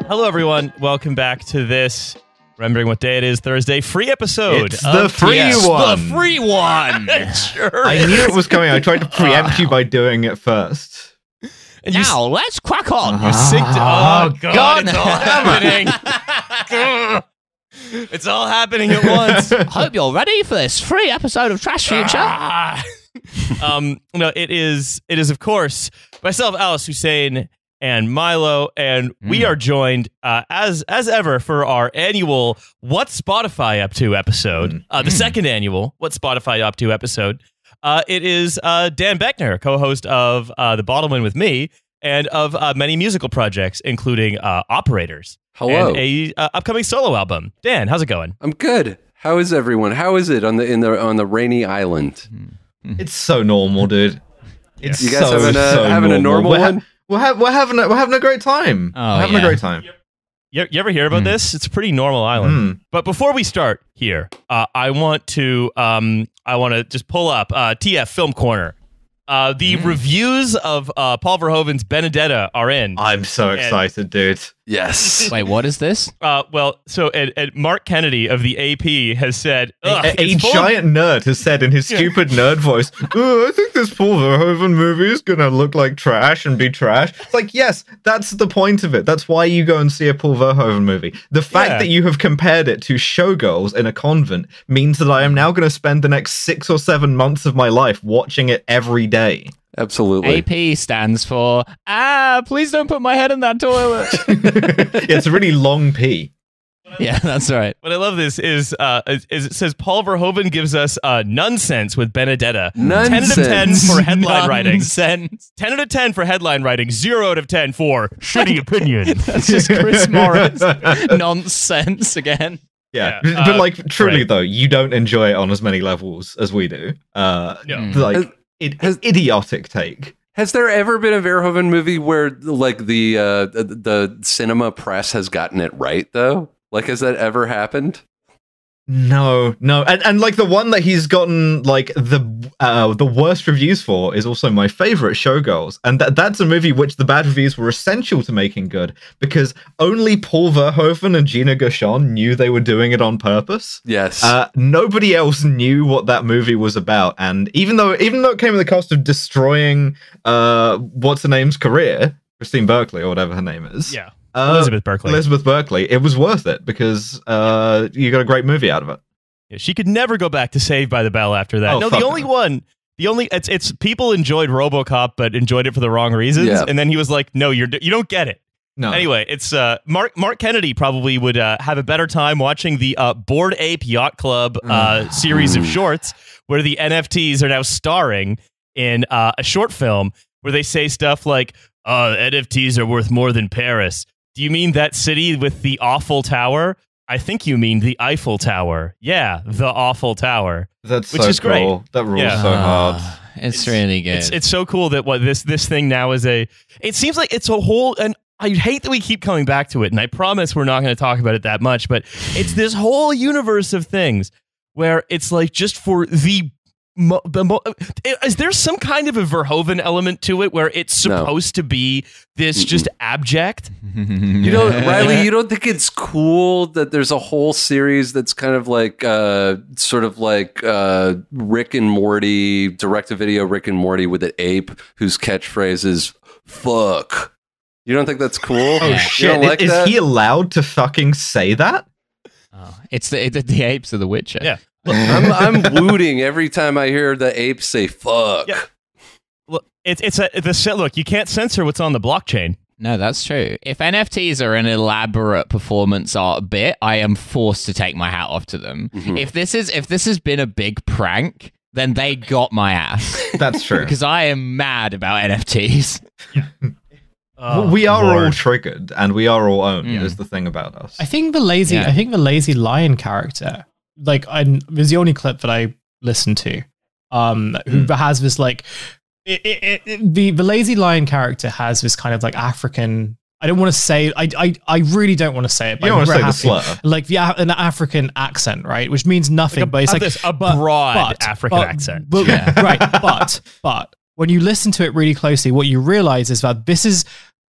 Hello, everyone. Welcome back to this, remembering what day it is, Thursday, free episode. It's the free one. The free one. Sure. I knew it was coming. I tried to preempt you by doing it first. And Now, let's crack on. you synced. Oh, God, it's all happening. It's all happening at once. Hope you're ready for this free episode of Trashfuture. No, it is, of course, myself, Alice, Hussein, and Milo, and we are joined as ever for our annual What's Spotify Up To episode, the second annual What's Spotify Up To episode. It is Dan Boeckner, co-host of The Bottleman with me, and of many musical projects, including Operators. Hello. And a upcoming solo album. Dan, how's it going? I'm good. How is everyone? How is it on the rainy island? It's so normal, dude. It's You guys so, having a normal one? We're having a great time. Oh, we're having a great time. You ever hear about this? It's a pretty normal island. But before we start here, I want to just pull up TF Film Corner. The reviews of Paul Verhoeven's Benedetta are in. I'm so excited, dude. Yes. Wait, what is this? Well, so and Mark Kennedy of the AP has said, A giant nerd has said in his stupid nerd voice, "Oh, I think this Paul Verhoeven movie is gonna look like trash and be trash." It's like, yes, that's the point of it. That's why you go and see a Paul Verhoeven movie. The fact that you have compared it to Showgirls in a convent means that I am now going to spend the next 6 or 7 months of my life watching it every day. Absolutely. AP stands for, please don't put my head in that toilet. It's a really long P. Yeah, that's right. What I love this is it says Paul Verhoeven gives us nonsense with Benedetta. Nonsense. 10 out of 10 for headline writing. Nonsense. 10 out of 10 for headline writing. 0 out of 10 for shitty opinion. That's just Chris Morris. Nonsense again. Yeah, Yeah, but like truly right. though, you don't enjoy it on as many levels as we do. Like idiotic take. Has there ever been a Verhoeven movie where like the cinema press has gotten it right though? Like, has that ever happened? No, and like the one that he's gotten like the worst reviews for is also my favorite, Showgirls, and that's a movie which the bad reviews were essential to making good because only Paul Verhoeven and Gina Gershon knew they were doing it on purpose. Yes. Nobody else knew what that movie was about, and even though it came at the cost of destroying what's her name's career, Christine Berkeley or whatever her name is. Yeah. Elizabeth Berkley. It was worth it because you got a great movie out of it. Yeah, she could never go back to Saved by the Bell after that. Oh, no, the only one. It's people enjoyed RoboCop, but enjoyed it for the wrong reasons. Yeah. And then he was like, "No, you don't get it." No. Anyway, it's Mark Kennedy probably would have a better time watching the Bored Ape Yacht Club series of shorts, where the NFTs are now starring in a short film where they say stuff like, "NFTs are worth more than Paris. Do you mean that city with the awful tower? I think you mean the Eiffel Tower. Yeah, the awful tower." That's which so is great. cool. That rules Yeah. so hard. It's really good. It's so cool that this thing now is it seems like it's a whole, and I hate that we keep coming back to it, and I promise we're not going to talk about it that much, but it's this whole universe of things where it's like just for is there some kind of a Verhoeven element to it where it's supposed to be this just abject? You know, Riley, you don't think it's cool that there's a whole series that's kind of like sort of like Rick and Morty, direct-to-video Rick and Morty with an ape whose catchphrase is "fuck"? You don't think that's cool? Oh shit! Like is that? he allowed to fucking say that? It's the apes of The Witcher. Yeah. I'm wooting every time I hear the ape say "fuck." Yeah. Look, look. You can't censor what's on the blockchain. No, that's true. If NFTs are an elaborate performance art bit, I am forced to take my hat off to them. Mm-hmm. If this has been a big prank, then they got my ass. That's true. Because I am mad about NFTs. We are all triggered, and we are all owned. Is the thing about us. I think the lazy lion character, like, was the only clip that I listened to, who has this like, the lazy lion character has this kind of like African I don't want to say I really don't want to say it. But You don't want to say the slur. Like an African accent, right? Which means nothing, but it's like a broad African accent. Right, but when you listen to it really closely, what you realize is that this is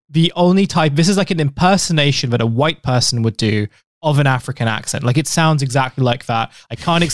the only type. This is like an impersonation that a white person would do of an African accent. Like it sounds exactly like that. I can't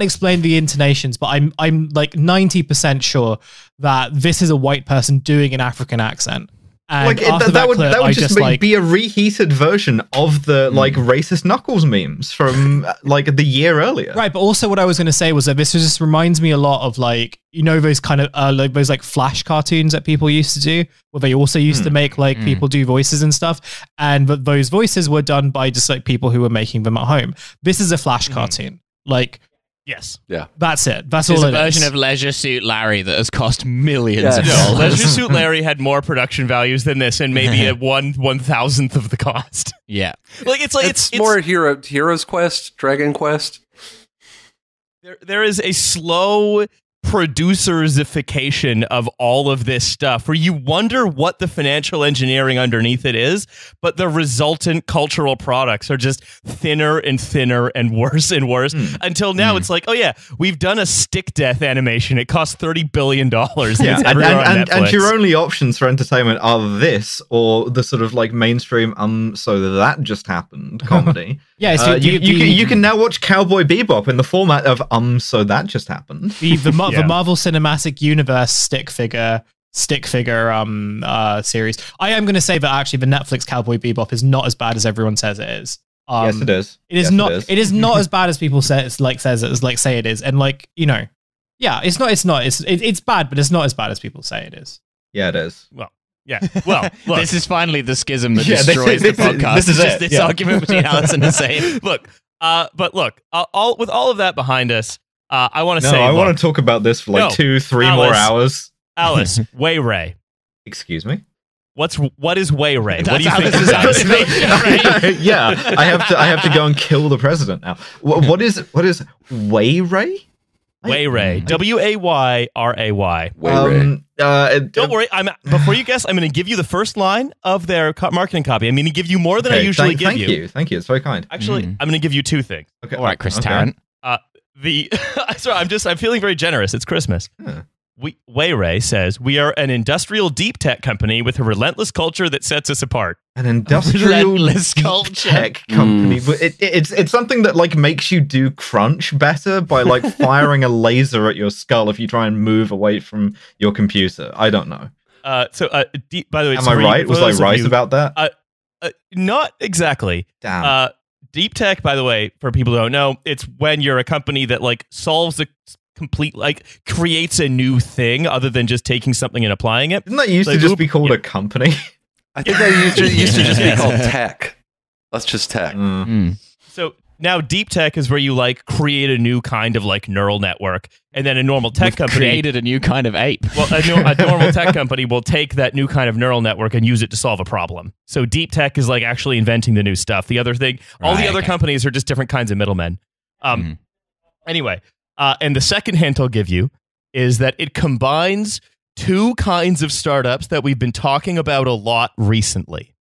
explain the intonations, but I'm like 90% sure that this is a white person doing an African accent. And that would just be a reheated version of the like racist Knuckles memes from like the year earlier. Right, but also what I was going to say was that this just reminds me a lot of like, you know, those kind of like those like Flash cartoons that people used to do, where they also used to make like people do voices and stuff, and but those voices were done by just like people who were making them at home. This is a Flash cartoon, like. Yes. Yeah. That's it. That's There's all a version of Leisure Suit Larry that has cost millions of dollars. Leisure Suit Larry had more production values than this, and maybe a 1/1000th of the cost. Yeah. Like it's more Hero's Quest, Dragon Quest. There is a slow producersification of all of this stuff where you wonder what the financial engineering underneath it is, but the resultant cultural products are just thinner and thinner and worse until now it's like, oh yeah, we've done a stick death animation. It costs $30 billion. Yeah, and your only options for entertainment are this or the sort of like mainstream so that just happened comedy. Yeah, so you can now watch Cowboy Bebop in the format of so that just happened. The Marvel Cinematic Universe stick figure series. I am going to say that actually the Netflix Cowboy Bebop is not as bad as everyone says it is. Yes, it is. It is not. It is not as bad as people say it is, and like, you know, yeah, it's not. It's bad, but it's not as bad as people say it is. Yeah, it is. Well. Yeah. Well, look. This is finally the schism that destroys the podcast. This is just this argument between Alice and Hussein. Look, but look, with all of that behind us, I want to say, I want to talk about this for like 2-3 more hours. Alice, Way Ray. Excuse me. What is Way Ray? That's what do you think? right? Yeah, I have to go and kill the president now. What is Way Ray? Way Ray. WAYRAY. Don't worry. Before you guess, I'm going to give you the first line of their marketing copy. I'm going to give you more than I usually give you. Thank you. It's very kind. Actually, I'm going to give you two things. Okay. All right, Chris Tarrant. Sorry, I'm feeling very generous. It's Christmas. Way Ray says, we are an industrial deep tech company with a relentless culture that sets us apart. An industrial relentless deep tech company. It's something that like makes you do crunch better by like firing a laser at your skull if you try and move away from your computer. I don't know. By the way, am I right? Was I right about that? Not exactly. Damn. Deep tech, by the way, for people who don't know, it's when you're a company that like solves a complete, like creates a new thing other than just taking something and applying it. Didn't that used to just be called a company? I think that used to just be called tech. That's just tech. So now deep tech is where you like create a new kind of like neural network, and then a normal tech company created a new kind of ape. Well, a normal tech company will take that new kind of neural network and use it to solve a problem. So deep tech is like actually inventing the new stuff. The other thing, all the other companies are just different kinds of middlemen. Anyway, and the second hint I'll give you is that it combines two kinds of startups that we've been talking about a lot recently.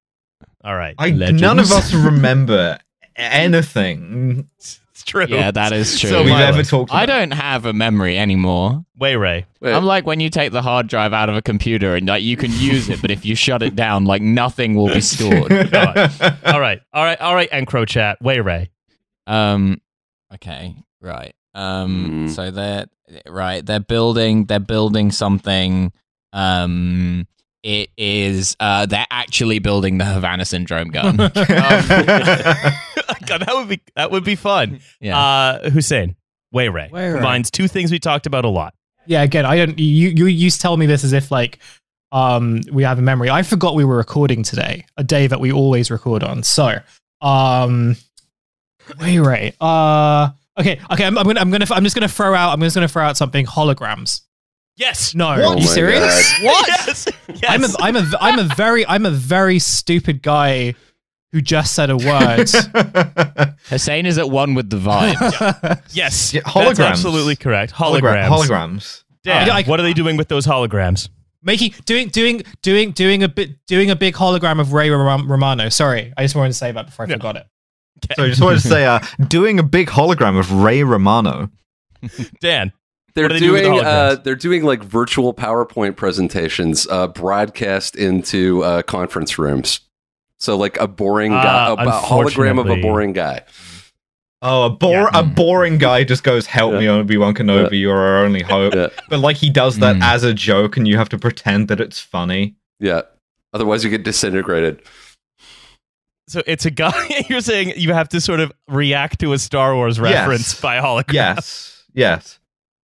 All right. None of us remember anything. It's true. Yeah, that is true. So we've ever talked about. I don't have a memory anymore. Way Ray. I'm like when you take the hard drive out of a computer and like you can use it, but if you shut it down, like nothing will be stored. All right, EncroChat. Way Ray. Okay. Right. So they're building something. It is they're actually building the Havana Syndrome gun. God, that would be fun. Yeah. Hussein, Way Ray combines two things we talked about a lot. Yeah, again, I don't. You tell me this as if like we have a memory. I forgot we were recording today, a day that we always record on. So, Way Ray. Okay. I'm just gonna throw out something. Holograms. Yes. No. Oh Are you serious? God. What? Yes. I'm a very stupid guy who just said a word. Hussein is at one with the vibe. Yes. Yeah, holograms. That's absolutely correct. Holograms. Holograms. Dan, what are they doing with those holograms? doing a big hologram of Ray Romano. Sorry, I just wanted to say that before I forgot it. Okay. So I just wanted to say, doing a big hologram of Ray Romano. Dan, They're what do they do with the holograms? they're doing like virtual PowerPoint presentations broadcast into conference rooms. So like a boring guy, a hologram of a boring guy. Oh, a boring guy just goes, "Help me, Obi-Wan Kenobi, you're our only hope." But like he does that as a joke, and you have to pretend that it's funny. Yeah. Otherwise, you get disintegrated. So it's a guy. You're saying you have to sort of react to a Star Wars reference by hologram. Yes.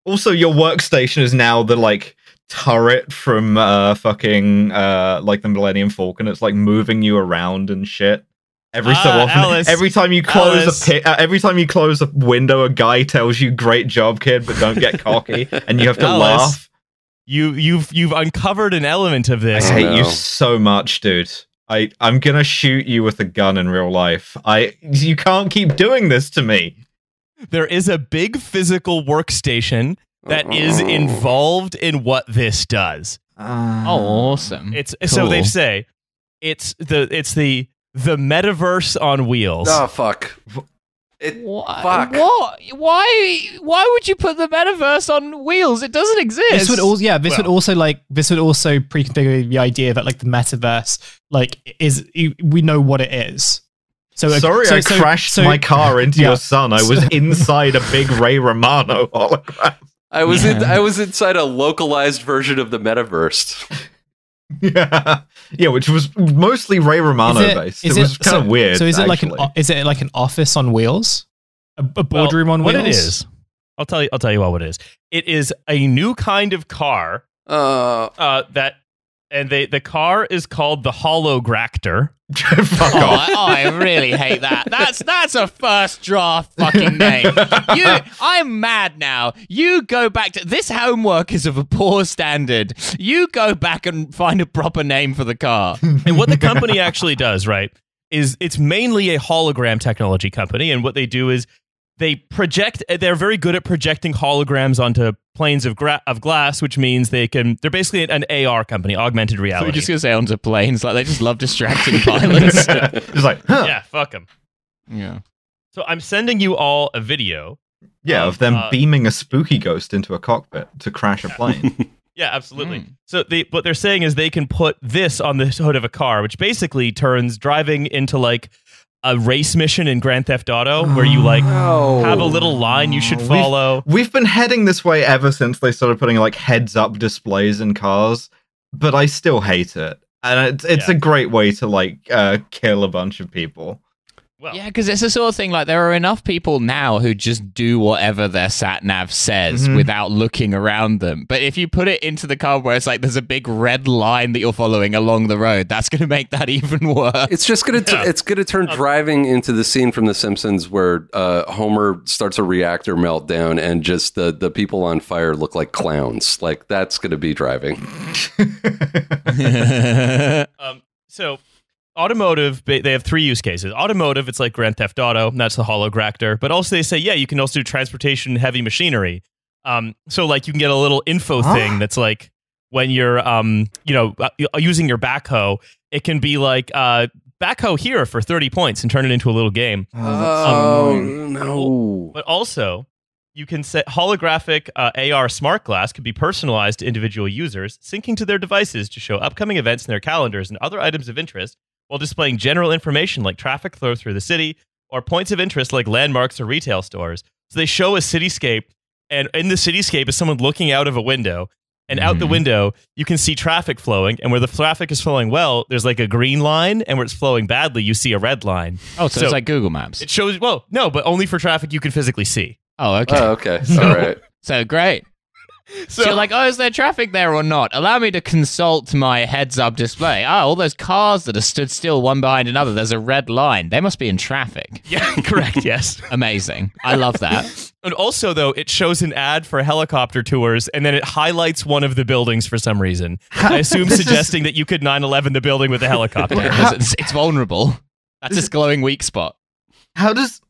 Also, your workstation is now the like turret from fucking like the Millennium Falcon. It's like moving you around and shit. Every so often, Alice, every time you close every time you close a window, a guy tells you "Great job, kid," but don't get cocky, and you have to laugh. You've uncovered an element of this. I hate you so much, dude. I'm gonna shoot you with a gun in real life. You can't keep doing this to me. There is a big physical workstation that is involved in what this does. Awesome. It's cool. So they say it's the metaverse on wheels. Oh fuck! Fuck! What? Why would you put the metaverse on wheels? It doesn't exist. This would also pre-configure the idea that like the metaverse we know what it is. So I crashed my car into your son. I was inside a big Ray Romano hologram. I was inside a localized version of the metaverse. Yeah, which was mostly Ray Romano based. It was kind of weird. So is it like an office on wheels, a boardroom on wheels? What it is, I'll tell you what it is. It is a new kind of car. The car is called the Hologractor. Fuck off. I really hate that. That's a first draft fucking name. I'm mad now. You go back to this. Homework is of a poor standard. You go back and find a proper name for the car. And what the company actually does, right, is it's mainly a hologram technology company, and what they do is they're very good at projecting holograms onto planes of glass, which means they're basically an AR company, augmented reality. So we're just going to say onto planes, like they just love distracting pilots. Just like, yeah, fuck them. Yeah. So I'm sending you all a video. Yeah, of them beaming a spooky ghost into a cockpit to crash a plane. Yeah, absolutely. So what they're saying is they can put this on the hood of a car, which basically turns driving into like a race mission in Grand Theft Auto where you have a little line you should follow. We've been heading this way ever since they started putting like heads-up displays in cars, but I still hate it. And it's a great way to like kill a bunch of people. Well, yeah, because it's the sort of thing, like, there are enough people now who just do whatever their sat-nav says without looking around them. But if you put it into the car where it's like there's a big red line that you're following along the road, that's going to make that even worse. It's just going to turn driving into the scene from The Simpsons where Homer starts a reactor meltdown and just the people on fire look like clowns. Like, that's going to be driving. So... automotive, they have three use cases. Automotive, it's like Grand Theft Auto, and that's the Hologractor. But also they say, you can also do transportation heavy machinery. So like you can get a little info thing that's like when you're, using your backhoe, it can be like, backhoe here for 30 points and turn it into a little game. No. But also, you can set holographic AR smart glass could be personalized to individual users, syncing to their devices to show upcoming events in their calendars and other items of interest, while displaying general information like traffic flow through the city or points of interest like landmarks or retail stores. So they show a cityscape, and in the cityscape is someone looking out of a window, and out the window you can see traffic flowing, and where the traffic is flowing well, there's like a green line, and where it's flowing badly, you see a red line. Oh, so it's like Google Maps. It shows, no, but only for traffic you can physically see. Oh, okay. All right. So great. So you're like, is there traffic there or not? Allow me to consult my heads-up display. All those cars that are stood still one behind another, there's a red line. They must be in traffic. Yeah, correct, yes. Amazing. I love that. And also, though, it shows an ad for helicopter tours, and then it highlights one of the buildings for some reason. I assume suggesting that you could 9/11 the building with a helicopter. It's vulnerable. That's its glowing weak spot. How does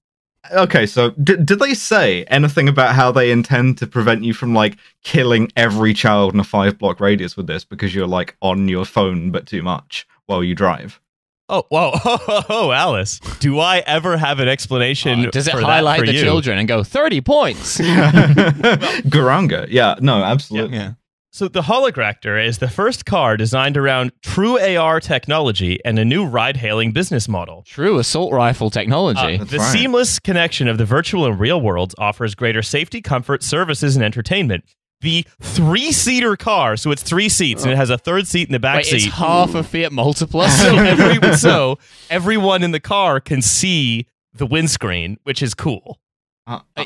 Okay, so did they say anything about how they intend to prevent you from like killing every child in a 5-block radius with this because you're like on your phone but too much while you drive? Oh, whoa, Alice. Do I ever have an explanation? Does it for that highlight for the you? children and go 30 points? Garanga. Yeah, no, absolutely. Yeah. So the Hologractor is the first car designed around true AR technology and a new ride-hailing business model. True assault rifle technology. The seamless connection of the virtual and real worlds offers greater safety, comfort, services, and entertainment. The 3-seater car, so it's 3 seats, and it has a third seat in the back Wait, seat. it's half a Fiat Multipla. So everyone in the car can see the windscreen, which is cool.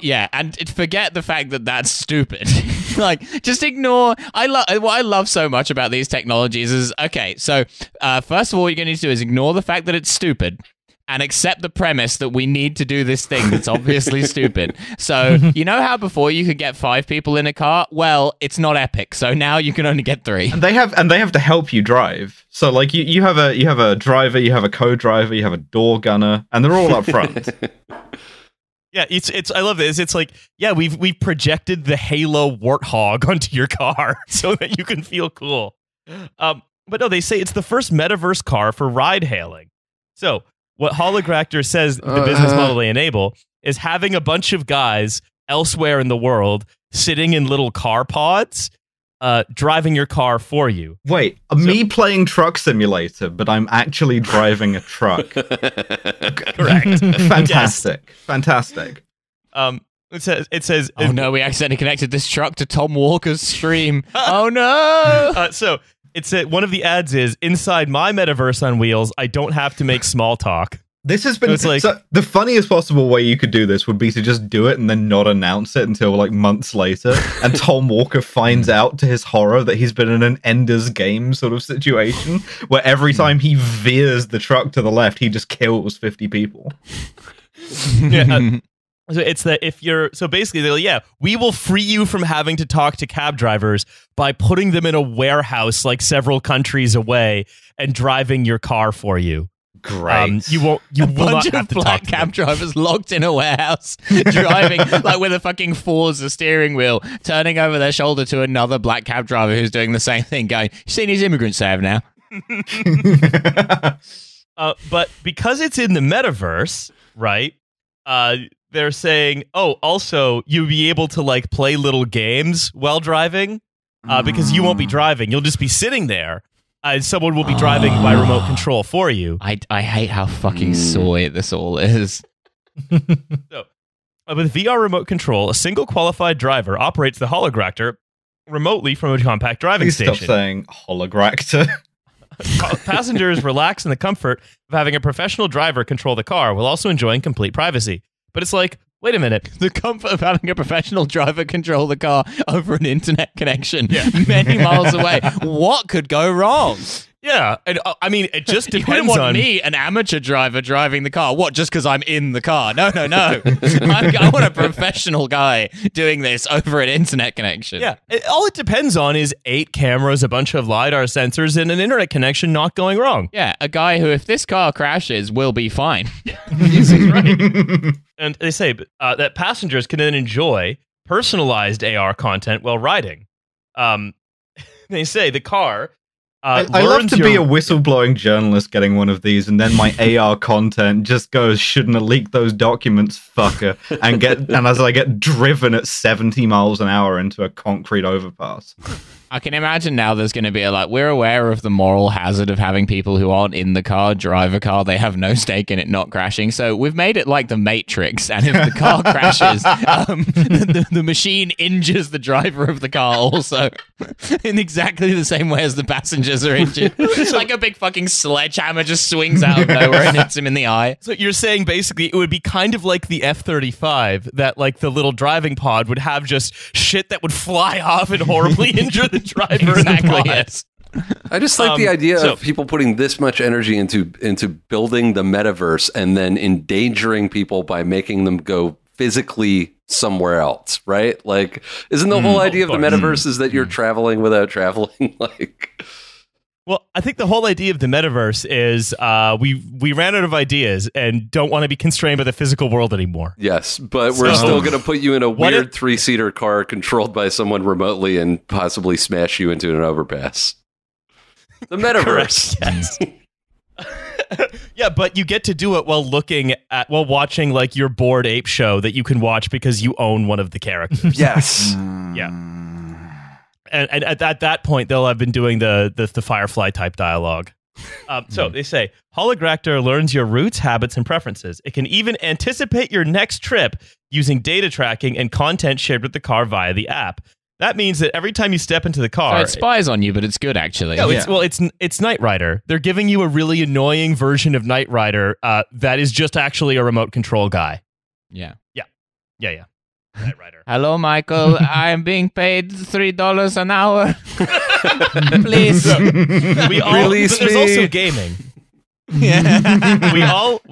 Yeah, and forget the fact that that's stupid. Like, just ignore. What I love so much about these technologies is, okay, so first of all, you're going to need to do is ignore the fact that it's stupid and accept the premise that we need to do this thing that's obviously stupid. So, you know how before you could get 5 people in a car? Well, it's not epic, so now you can only get 3. And they have to help you drive. So like you have a driver, you have a co-driver, you have a door gunner, and they're all up front. Yeah, it's I love this. It's like, yeah, we've projected the Halo Warthog onto your car so that you can feel cool. But no, they say it's the first metaverse car for ride hailing. So what Hologractor says the business model they enable is having a bunch of guys elsewhere in the world sitting in little car pods, driving your car for you. Wait, me playing Truck Simulator, but I'm actually driving a truck. Correct. Fantastic. Fantastic. It says Oh no, we accidentally connected this truck to Tom Walker's stream. Oh no! So it's one of the ads is inside my metaverse on wheels. I don't have to make small talk. This has been like, so the funniest possible way you could do this would be to just do it and then not announce it until like months later, and Tom Walker finds out to his horror that he's been in an Ender's Game sort of situation where every time he veers the truck to the left, he just kills 50 people. Yeah. So it's that if you're so basically they're like, yeah, we will free you from having to talk to cab drivers by putting them in a warehouse like several countries away and driving your car for you. Great. You will not have to black talk to cab them. drivers locked in a warehouse, driving like with a fucking Forza steering wheel, turning over their shoulder to another black cab driver who's doing the same thing, going, "You seen these immigrants I have now?" But because it's in the metaverse, right? They're saying, oh, also you'll be able to like play little games while driving, because you won't be driving. You'll just be sitting there. Someone will be driving by remote control for you. I hate how fucking soy this all is. So, with VR remote control, a single qualified driver operates the Hologractor remotely from a compact driving Please station. stop saying Hologractor. Passengers relax in the comfort of having a professional driver control the car while also enjoying complete privacy. But it's like, wait a minute. The comfort of having a professional driver control the car over an internet connection many miles away. What could go wrong? Yeah, and I mean, it just You depends wouldn't want on me, an amateur driver, driving the car. What, just because I'm in the car? No. I want a professional guy doing this over an internet connection. Yeah, all it depends on is 8 cameras, a bunch of LiDAR sensors, and an internet connection not going wrong. Yeah, a guy who, if this car crashes, will be fine. Right. And they say that passengers can then enjoy personalized AR content while riding. They say the car. I love to be a whistleblowing journalist getting one of these, and then my AR content just goes, shouldn't have leaked those documents, fucker, and as I get driven at 70 miles an hour into a concrete overpass. I can imagine now there's going to be we're aware of the moral hazard of having people who aren't in the car drive a car. They have no stake in it not crashing. So we've made it like the Matrix. And if the car crashes, the machine injures the driver of the car also in exactly the same way as the passengers are injured. It's like a big fucking sledgehammer just swings out of nowhere and hits him in the eye. So you're saying basically it would be kind of like the F-35, that like the little driving pod would have just shit that would fly off and horribly injure the driver in the pod. Yes. I just like the idea of people putting this much energy into building the metaverse and then endangering people by making them go physically somewhere else, right? Like, isn't the whole idea of the metaverse is that you're traveling without traveling? Like, Well, I think the whole idea of the metaverse is we ran out of ideas and don't want to be constrained by the physical world anymore. Yes, but we're still going to put you in a What weird if- 3-seater car controlled by someone remotely and possibly smash you into an overpass. The metaverse. Yes. Yeah, but you get to do it while watching like your bored ape show that you can watch because you own one of the characters. Yes. Yeah. And at that point, they'll have been doing the Firefly type dialogue. So they say, Hologractor learns your routes, habits, and preferences. It can even anticipate your next trip using data tracking and content shared with the car via the app. That means that every time you step into the So car... it spies on you, but it's good, actually. No, it's Knight Rider. They're giving you a really annoying version of Knight Rider that is just actually a remote control guy. Yeah. Knight Rider. Hello, Michael. I'm being paid $3 an hour. Please. Release but there's me. also gaming.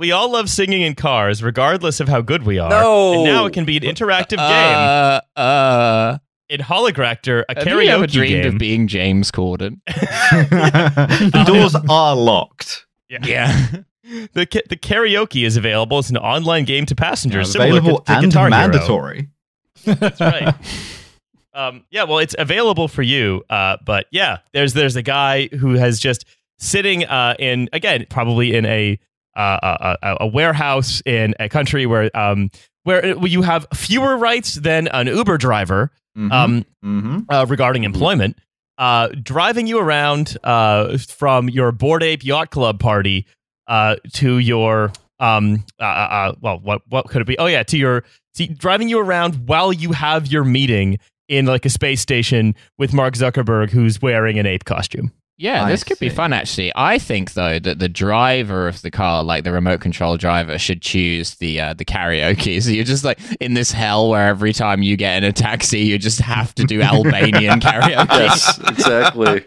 we all love singing in cars, regardless of how good we are. No. And now it can be an interactive game. In Hologractor, a Have you ever karaoke dreamed game. of being James Corden? The doors are locked. Yeah. The karaoke is available as an online game to passengers, similar Available to and Guitar Hero. mandatory. That's right. Well, it's available for you. But yeah, there's a guy who has just sitting in, again, probably in a warehouse in a country where you have fewer rights than an Uber driver regarding employment, driving you around from your Bored Ape Yacht Club party to your what could it be? Oh yeah, driving you around while you have your meeting in like a space station with Mark Zuckerberg, who's wearing an ape costume. Yeah, I this could be see. fun, actually. I think, though, that the driver of the car, like the remote control driver, should choose the karaoke. So you're just like in this hell where every time you get in a taxi, you just have to do Albanian karaoke. Yes, exactly.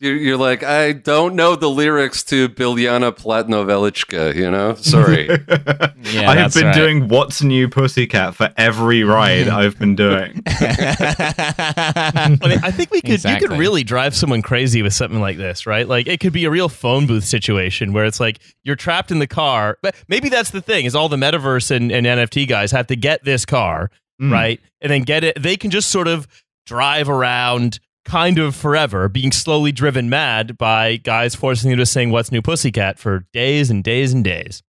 You're like, I don't know the lyrics to Biljana Platnovelichka, you know? Sorry. Yeah, I have that's been right. doing What's New Pussycat for every ride I've been doing. I mean, I think you Exactly. could really drive someone crazy with something like this, right? Like it could be a real phone booth situation where it's like you're trapped in the car. But maybe that's the thing is all the metaverse and NFT guys have to get this car, right? And then get it. They can just sort of drive around kind of forever, being slowly driven mad by guys forcing you to sing What's New Pussycat for days and days and days.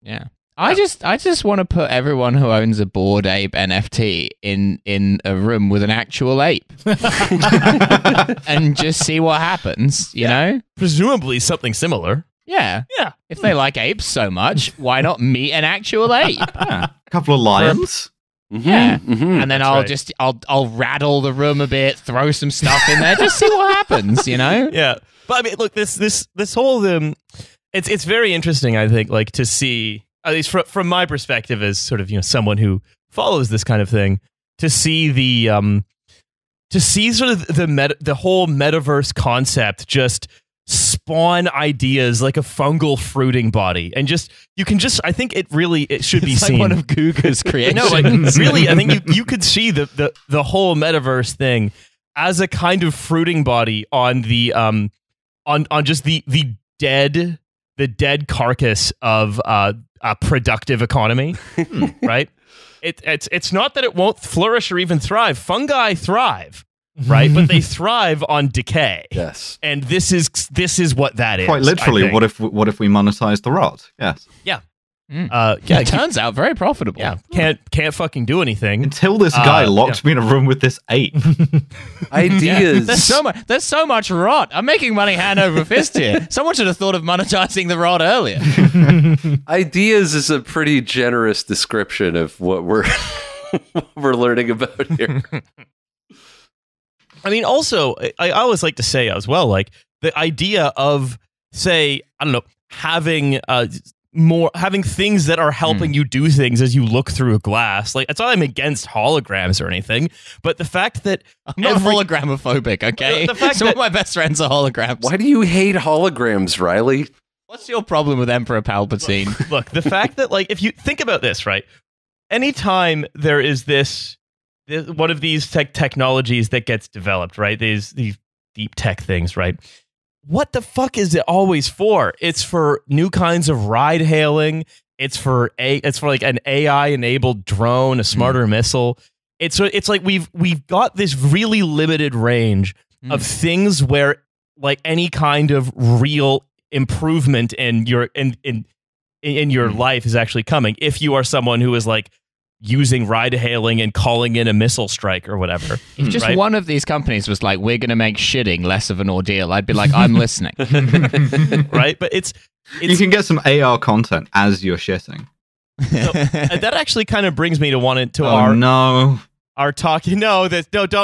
Yeah. I just want to put everyone who owns a Bored Ape NFT in a room with an actual ape and just see what happens, you know? Presumably something similar. Yeah. Yeah. If they like apes so much, why not meet an actual ape? Yeah. A couple of lions. Yeah. Mhm. And then That's I'll rattle the room a bit, throw some stuff in there, just see what happens, you know? Yeah. But I mean, look, this whole it's very interesting, I think, like to see, at least from my perspective as sort of, someone who follows this kind of thing, to see sort of the whole metaverse concept just spawn ideas like a fungal fruiting body, and I think it should be It's like seen. one of Guga's creations. No, like really, I think you could see the whole metaverse thing as a kind of fruiting body on the on just the dead carcass of a productive economy, right? It's not that it won't flourish or even thrive. Fungi thrive, right? But they thrive on decay. Yes. And this is what that is. Quite literally, I think. what if we monetize the rot? Yes. It turns out very profitable. Yeah, can't fucking do anything. Until this guy locked me in a room with this ape. Ideas. There's so much rot. I'm making money hand over fist here. Someone should have thought of monetizing the rot earlier. Ideas is a pretty generous description of what we're what we're learning about here. I mean, also, I always like to say as well, like the idea of, say, I don't know, having things that are helping you do things as you look through a glass. Like, it's not I'm against holograms or anything, but the fact that I'm not hologramophobic, okay? The fact Some that- of my best friends are holograms. Why do you hate holograms, Riley? What's your problem with Emperor Palpatine? Look, the fact that, like, if you think about this, right? Anytime there is this one of these technologies that gets developed, right? These deep tech things, right? what the fuck is it always for? It's for new kinds of ride hailing. It's for like an AI enabled drone, a smarter missile. It's like we've got this really limited range of things where like any kind of real improvement in your life is actually coming. If you are someone who is like using ride hailing and calling in a missile strike or whatever. If just one of these companies was like, we're going to make shitting less of an ordeal, I'd be like, I'm listening. Right? But it's you can get some AR content as you're shitting. So, that actually kind of brings me to our talk. No,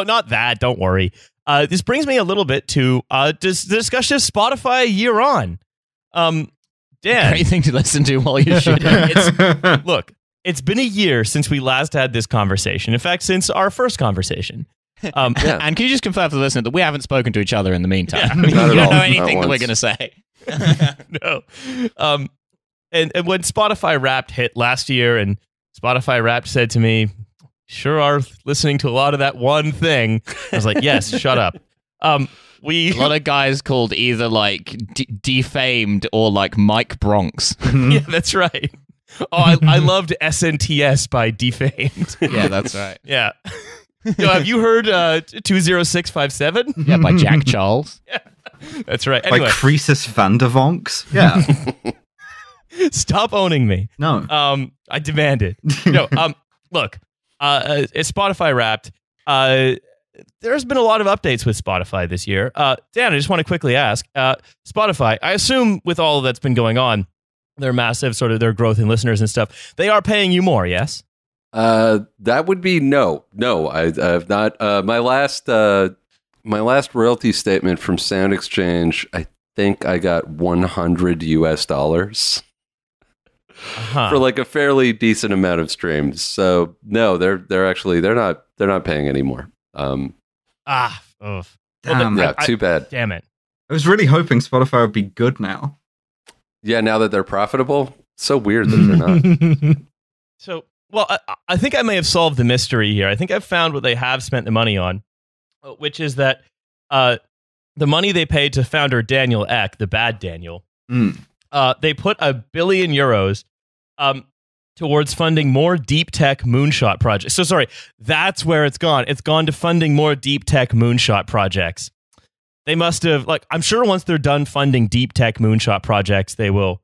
not that. Don't worry. This brings me a little bit to the discussion of Spotify a year on. Dan, great thing to listen to while you're shitting. Look, it's been a year since we last had this conversation. In fact, since our first conversation. And can you just confirm for the listener that we haven't spoken to each other in the meantime? Yeah, you don't know anything that we're going to say. No. And when Spotify Wrapped hit last year, and Spotify Wrapped said to me, "Sure are listening to a lot of that one thing." I was like, "Yes, shut up." A lot of guys called either like defamed or like Mike Bronx. Yeah, that's right. Oh, I loved SNTS by Defamed. Yeah, that's right. Yeah. Yo, have you heard 20657? Yeah, by Jack Charles. Yeah, that's right. Anyway. Like Croesus Vandervonks? Yeah. Stop owning me. No. I demand it. No, look, it's Spotify Wrapped. There's been a lot of updates with Spotify this year. Dan, I just want to quickly ask, Spotify, I assume with all that's been going on, their massive sort of their growth in listeners and stuff, they are paying you more, yes? That would be no. I've not. My last royalty statement from Sound Exchange, I think I got $100 for like a fairly decent amount of streams. So no, they're not paying anymore. Damn. Yeah, too bad. Damn it. I was really hoping Spotify would be good now. Yeah, now that they're profitable, so weird that they're not. So, well, I think I may have solved the mystery here. I think I've found what they have spent the money on, which is that the money they paid to founder Daniel Ek, the bad Daniel, they put €1 billion towards funding more deep tech moonshot projects. So sorry, that's where it's gone. It's gone to funding more deep tech moonshot projects. They must have, like, I'm sure once they're done funding deep tech moonshot projects, they will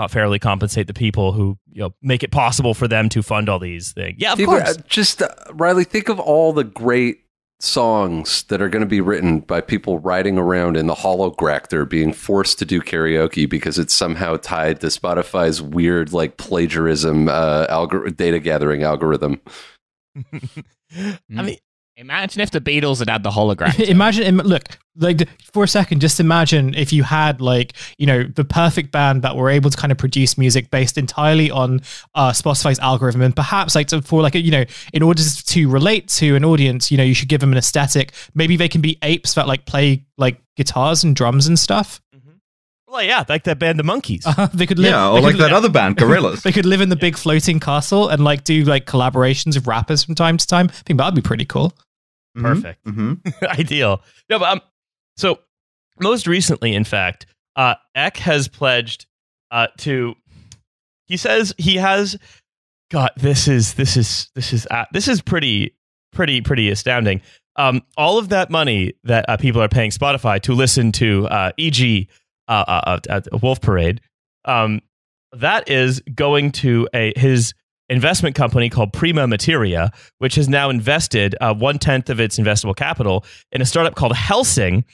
fairly compensate the people who make it possible for them to fund all these things. Yeah, of course. Just Riley, think of all the great songs that are going to be written by people riding around in the hologractor being forced to do karaoke because it's somehow tied to Spotify's weird like plagiarism data gathering algorithm. I mean, imagine if the Beatles had the hologram. Look, like for a second, just imagine if you had like, the perfect band that were able to kind of produce music based entirely on Spotify's algorithm, and perhaps like in order to relate to an audience, you should give them an aesthetic. Maybe they can be apes that like play like guitars and drums and stuff. Well, yeah, like that band, the Monkees. They could live, or like that other band, Gorillaz. They could live in the big floating castle and like do like collaborations with rappers from time to time. I think that'd be pretty cool. Perfect. Ideal. No, but so most recently, in fact, Ek has pledged to. He says he has. God, this is pretty astounding. All of that money that people are paying Spotify to listen to, e.g., Wolf Parade, that is going to his investment company called Prima Materia, which has now invested 1/10 of its investable capital in a startup called Helsing,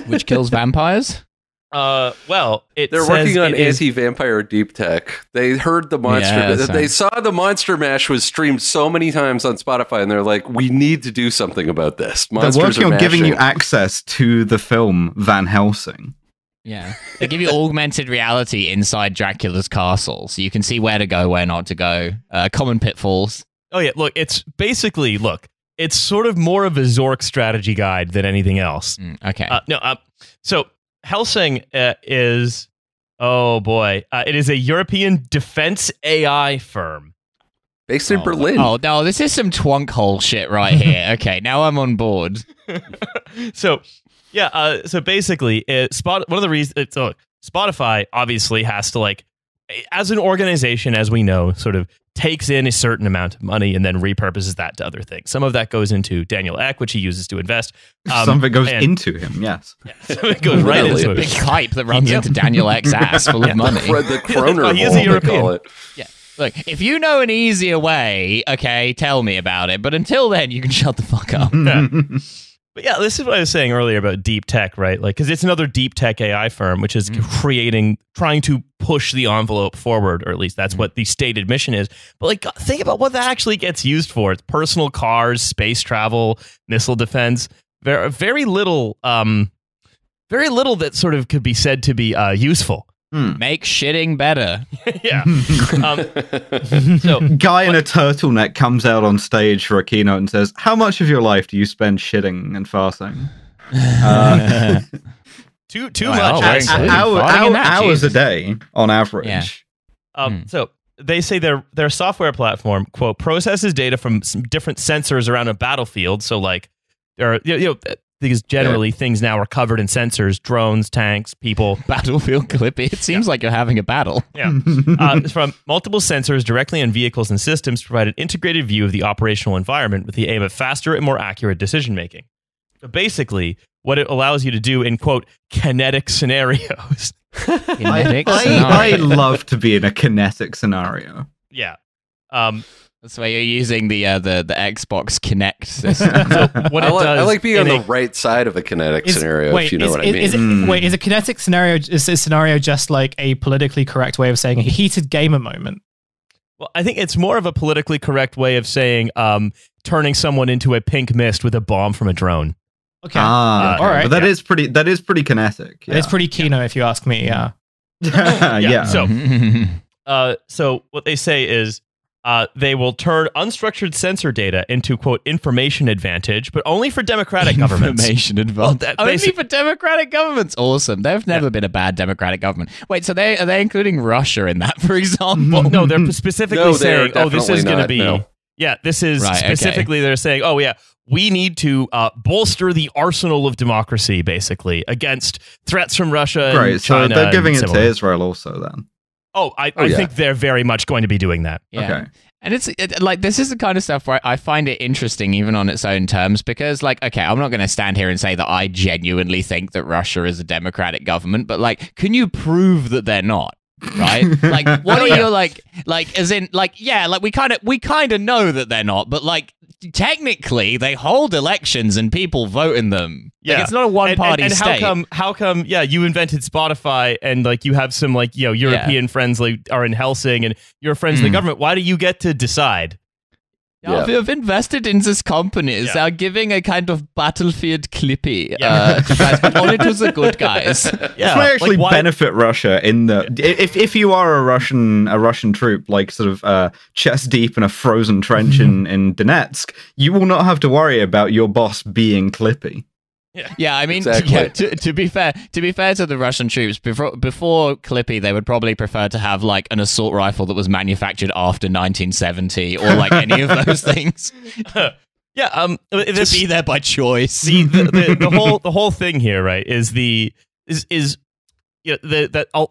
which kills vampires. Well, they're working on anti-vampire deep tech. They heard the monster. They saw the Monster Mash was streamed so many times on Spotify, and they're like, "We need to do something about this." Monsters they're working on mashing. giving you access to the film Van Helsing. Yeah, they give you augmented reality inside Dracula's castle, so you can see where to go, where not to go, common pitfalls. Oh yeah, look, it's basically it's sort of more of a Zork strategy guide than anything else. Okay, so Helsing is, oh boy, it is a European defense AI firm based in Berlin. Oh no, this is some twunk hole shit right here. Okay, now I'm on board. So. So basically, one of the reasons, Spotify obviously has to, like, as an organization, as we know, sort of takes in a certain amount of money and then repurposes that to other things. Some of that goes into Daniel Ek, which he uses to invest. Some of it goes into him, yes. Yeah, some of it goes right into a it. big pipe that runs into Daniel Ek's ass full of money. The Kroner He's a hole, they European. call it. Yeah. Look, if you know an easier way, okay, tell me about it. But until then, you can shut the fuck up. Yeah. But yeah, this is what I was saying earlier about deep tech, right? Like, because it's another deep tech AI firm, which is trying to push the envelope forward, or at least that's what the stated mission is. But like, think about what that actually gets used for. It's personal cars, space travel, missile defense. Very little that sort of could be said to be useful. Make shitting better. Yeah. Guy in a turtleneck comes out on stage for a keynote and says, "How much of your life do you spend shitting and farting?" Too Wow, much. very good. Hours a day on average. Yeah. So they say their software platform, quote, processes data from some different sensors around a battlefield. So like there are, because generally things now are covered in sensors, drones, tanks, people. Battlefield Clippy. It seems like you're having a battle. Yeah. From multiple sensors directly on vehicles and systems to provide an integrated view of the operational environment with the aim of faster and more accurate decision making. So basically, what it allows you to do in, quote, kinetic scenarios. I love to be in a kinetic scenario. Yeah. That's why you're using the Xbox Kinect system. So what I like being on the right side of a kinetic scenario, if you know what I mean. Is a kinetic scenario just like a politically correct way of saying a heated gamer moment? Well, I think it's more of a politically correct way of saying turning someone into a pink mist with a bomb from a drone. Okay. All right. But that is pretty kinetic. Yeah. It's pretty Kino, if you ask me. Yeah. Yeah. So what they say is they will turn unstructured sensor data into, quote, information advantage, but only for democratic governments. Information advantage. Only for democratic governments. Awesome. There's never been a bad democratic government. Wait, so are they including Russia in that, for example? No, they're specifically saying, this is going to be... No. Yeah, this is specifically, they're saying, we need to bolster the arsenal of democracy, basically, against threats from Russia and China. So they're giving it to Israel also, then. I think they're very much going to be doing that. Yeah. Okay. And it's like, this is the kind of stuff where I find it interesting even on its own terms, because like, okay, I'm not going to stand here and say that I genuinely think that Russia is a democratic government, but like, can you prove that they're not? Right? Like, what are you like as in like, yeah, like we kind of know that they're not, but like technically they hold elections and people vote in them. Yeah, like, it's not a one-party state. How come? Yeah, you invented Spotify, and like you have some like European friends like are in Helsing, and your friends in the government. Why do you get to decide? I've invested in these companies. They're giving a kind of battlefield clippy to guys, but only to the good guys. This may actually benefit Russia in the if you are a Russian troop, like sort of chest deep in a frozen trench in Donetsk, you will not have to worry about your boss being clippy. Yeah, I mean, to be fair to the Russian troops, before Clippy, they would probably prefer to have like an assault rifle that was manufactured after 1970 or like any of those things. Yeah, to be there by choice. The whole thing here, right, is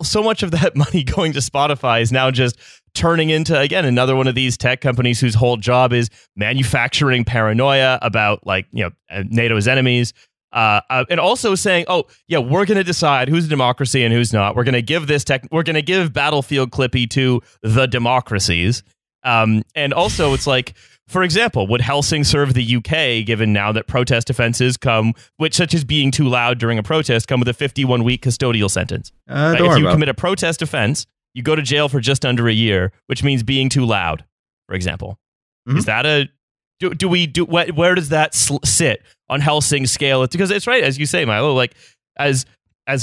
so much of that money going to Spotify is now just turning into, again, another one of these tech companies whose whole job is manufacturing paranoia about like NATO's enemies. And also saying, we're going to decide who's a democracy and who's not. We're going to give we're going to give Battlefield Clippy to the democracies. And also it's like, for example, would Helsing serve the UK, given now that protest offenses such as being too loud during a protest, come with a 51-week custodial sentence? If you commit a protest offense, you go to jail for just under a year, which means being too loud, for example. Mm-hmm. Is that where does that sit on Helsing's scale? Because it's right, as you say, Milo, like as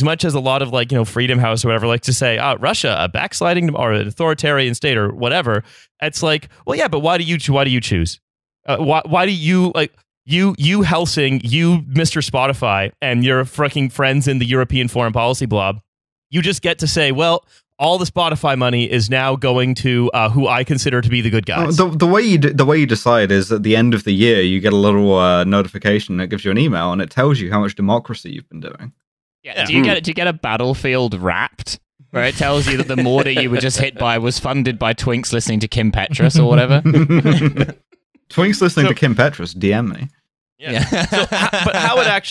much as a lot of like, Freedom House or whatever like to say, Russia, a backsliding or an authoritarian state or whatever. It's like, well, yeah, but why do you choose? Why do you like you Helsing, you Mr. Spotify and your freaking friends in the European foreign policy blob? You just get to say, well, all the Spotify money is now going to who I consider to be the good guys. The way you decide is at the end of the year, you get a little notification that gives you an email, and it tells you how much democracy you've been doing. Yeah. Do you get a Battlefield Wrapped, where it tells you that the mortar you were just hit by was funded by twinks listening to Kim Petras or whatever? Twinks listening to Kim Petras, DM me. Yeah. But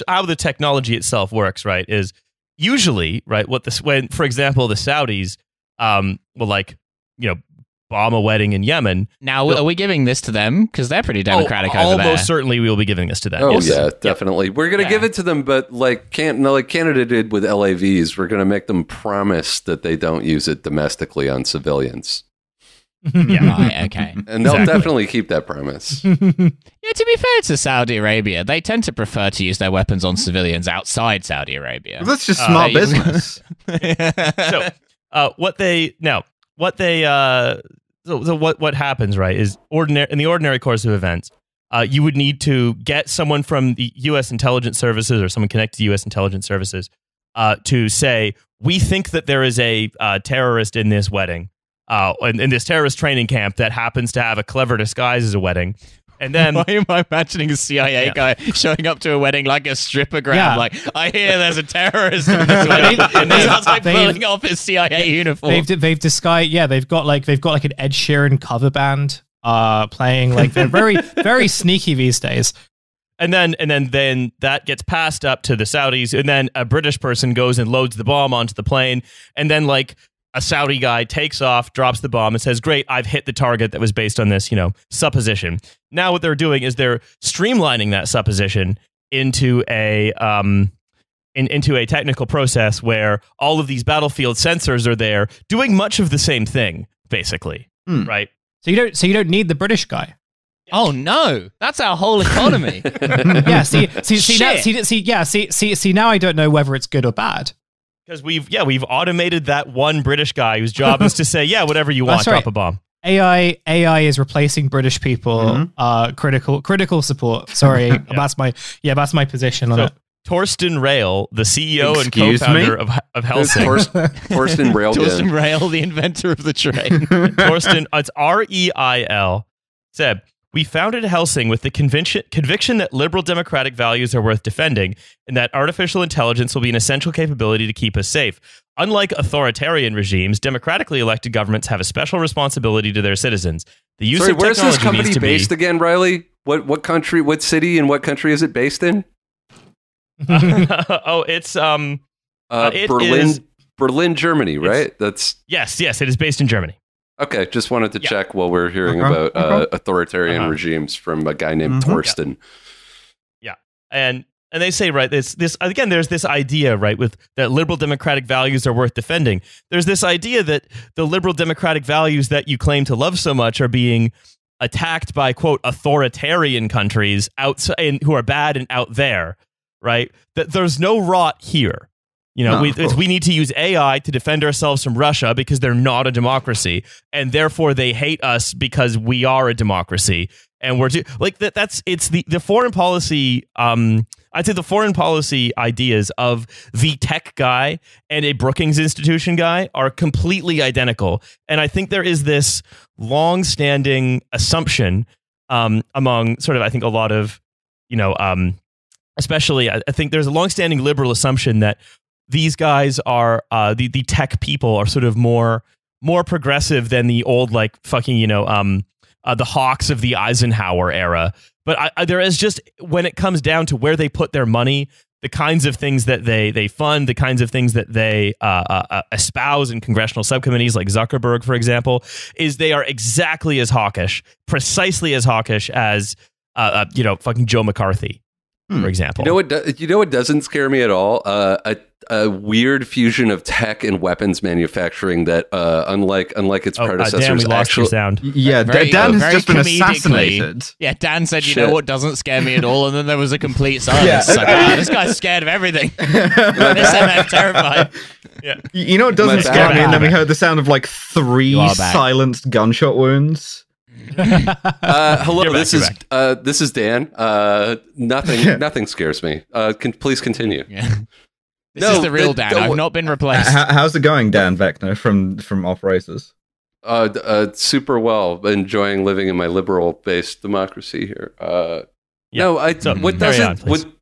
how the technology itself works, right, is usually, right, when, for example, the Saudis will, like, bomb a wedding in Yemen. Now, are we giving this to them? Because they're pretty democratic over there. Almost certainly we will be giving this to them. Oh, yes. yeah, definitely. We're going to give it to them, but like Canada did with LAVs, we're going to make them promise that they don't use it domestically on civilians. Yeah, right, okay. And they'll definitely keep that promise. Yeah, to be fair to Saudi Arabia, they tend to prefer to use their weapons on civilians outside Saudi Arabia. Well, that's just smart business. What happens, right, is in the ordinary course of events, you would need to get someone from the U.S. intelligence services or someone connected to U.S. intelligence services to say, we think that there is a terrorist in this wedding, in this terrorist training camp that happens to have a clever disguise as a wedding. And then, why am I imagining a CIA guy showing up to a wedding like a strippogram? Yeah. Like, I hear there's a terrorist in this wedding, and then starts like pulling off his CIA uniform. They've disguised. Yeah, they've got like an Ed Sheeran cover band playing. Like, they're very very sneaky these days. And then that gets passed up to the Saudis, and then a British person goes and loads the bomb onto the plane, and then like a Saudi guy takes off, drops the bomb, and says, "Great, I've hit the target that was based on this, supposition." Now what they're doing is they're streamlining that supposition into a technical process where all of these battlefield sensors are there, doing much of the same thing, basically, right? So you don't need the British guy. Oh no, that's our whole economy. Yeah. See now I don't know whether it's good or bad. Because we've automated that one British guy whose job is to say, yeah, whatever you want, drop a bomb. AI is replacing British people. Critical support. Sorry, that's my position on it. Torsten Rail, the CEO and co-founder of Helsing. Torsten Rail. Torsten Rail, the inventor of the train. Torsten, it's R-E-I-L, said, "We founded Helsing with the conviction that liberal democratic values are worth defending and that artificial intelligence will be an essential capability to keep us safe. Unlike authoritarian regimes, democratically elected governments have a special responsibility to their citizens. The use of where's technology this company needs to based again, Riley? What country, what city, and what country is it based in? It's Berlin, Germany, right? Yes, it is based in Germany. Okay, just wanted to check while we're hearing about authoritarian regimes from a guy named Torsten. Yeah, and they say, right, this again, there's this idea, right, with that liberal democratic values are worth defending. There's this idea that the liberal democratic values that you claim to love so much are being attacked by, quote, authoritarian countries outside who are bad and out there, right? That there's no rot here. We need to use AI to defend ourselves from Russia because they're not a democracy, and therefore they hate us because we are a democracy. And we're it's the foreign policy. I'd say the foreign policy ideas of the tech guy and a Brookings Institution guy are completely identical. And I think there is this long-standing assumption among sort of, I think, a lot of, especially, I think there's a long-standing liberal assumption that these guys are the tech people are sort of more progressive than the old, like, fucking the hawks of the Eisenhower era. But there is just, when it comes down to where they put their money, the kinds of things that they fund, the kinds of things that they espouse in congressional subcommittees, like Zuckerberg, for example, is they are exactly as hawkish, precisely as hawkish as fucking Joe McCarthy, for example. You know what doesn't scare me at all? A weird fusion of tech and weapons manufacturing that, unlike its predecessors, Dan, we lost your sound. Yeah, Dan has just been assassinated. Yeah, Dan said, "You know what doesn't scare me at all," and then there was a complete silence. It's like, this guy's scared of everything. This MF terrified. Yeah. You know what doesn't scare me? And then we heard the sound of like 3 silenced gunshot wounds. Hello, this is Dan. Nothing scares me. Please continue. Yeah. This is the real Dan. I've not been replaced. How's it going, Dan Boeckner from Operators? Super well. Enjoying living in my liberal-based democracy here. What doesn't...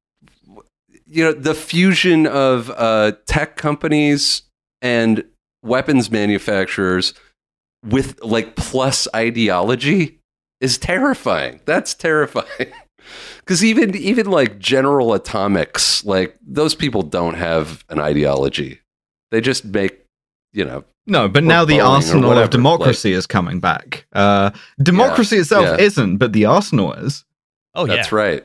the fusion of tech companies and weapons manufacturers with like plus ideology is terrifying. That's terrifying. Because even like General Atomics, like those people don't have an ideology. They just make, No, but now the arsenal of democracy is coming back. Democracy itself isn't, but the arsenal is. Oh, yeah. That's right.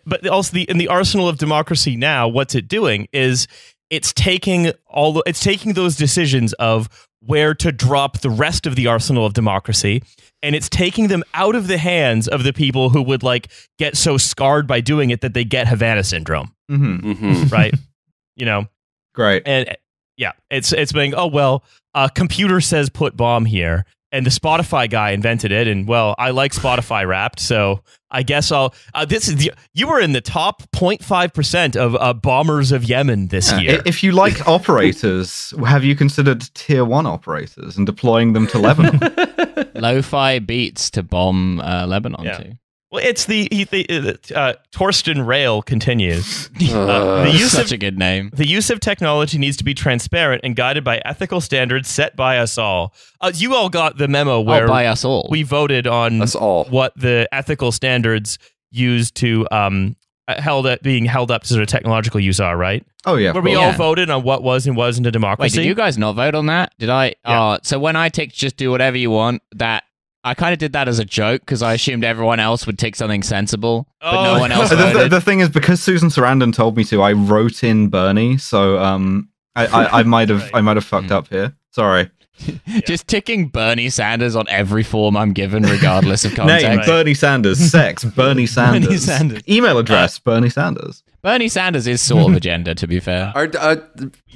But also in the arsenal of democracy now, what's it doing is it's taking those decisions of where to drop the rest of the arsenal of democracy, and it's taking them out of the hands of the people who would like get so scarred by doing it that they get Havana syndrome. Right? Great. And it's being, computer says put bomb here, and the Spotify guy invented it, and well, I like Spotify Wrapped, so I guess I'll. You were in the top 0.5% of bombers of Yemen this year. If you like operators, have you considered tier 1 operators and deploying them to Lebanon? Lo-fi beats to bomb Lebanon too. Well, it's the Torsten Rail continues. Such a good name. The use of technology needs to be transparent and guided by ethical standards set by us all. You all got the memo where by us all. We voted on what the ethical standards used to being held up to sort of technological use are, right? Oh yeah. Where we all voted on what was and wasn't a democracy. Wait, did you guys not vote on that? Did I? Yeah. So when I ticked just do whatever you want, I kind of did that as a joke because I assumed everyone else would tick something sensible, but no one else voted. The thing is, because Susan Sarandon told me to, I wrote in Bernie, so I might have fucked up here. Sorry. Just ticking Bernie Sanders on every form I'm given, regardless of context. Name, Bernie Sanders. Sex, Bernie Sanders. Bernie Sanders. Email address, Bernie Sanders. Bernie Sanders is sort of a gender, to be fair.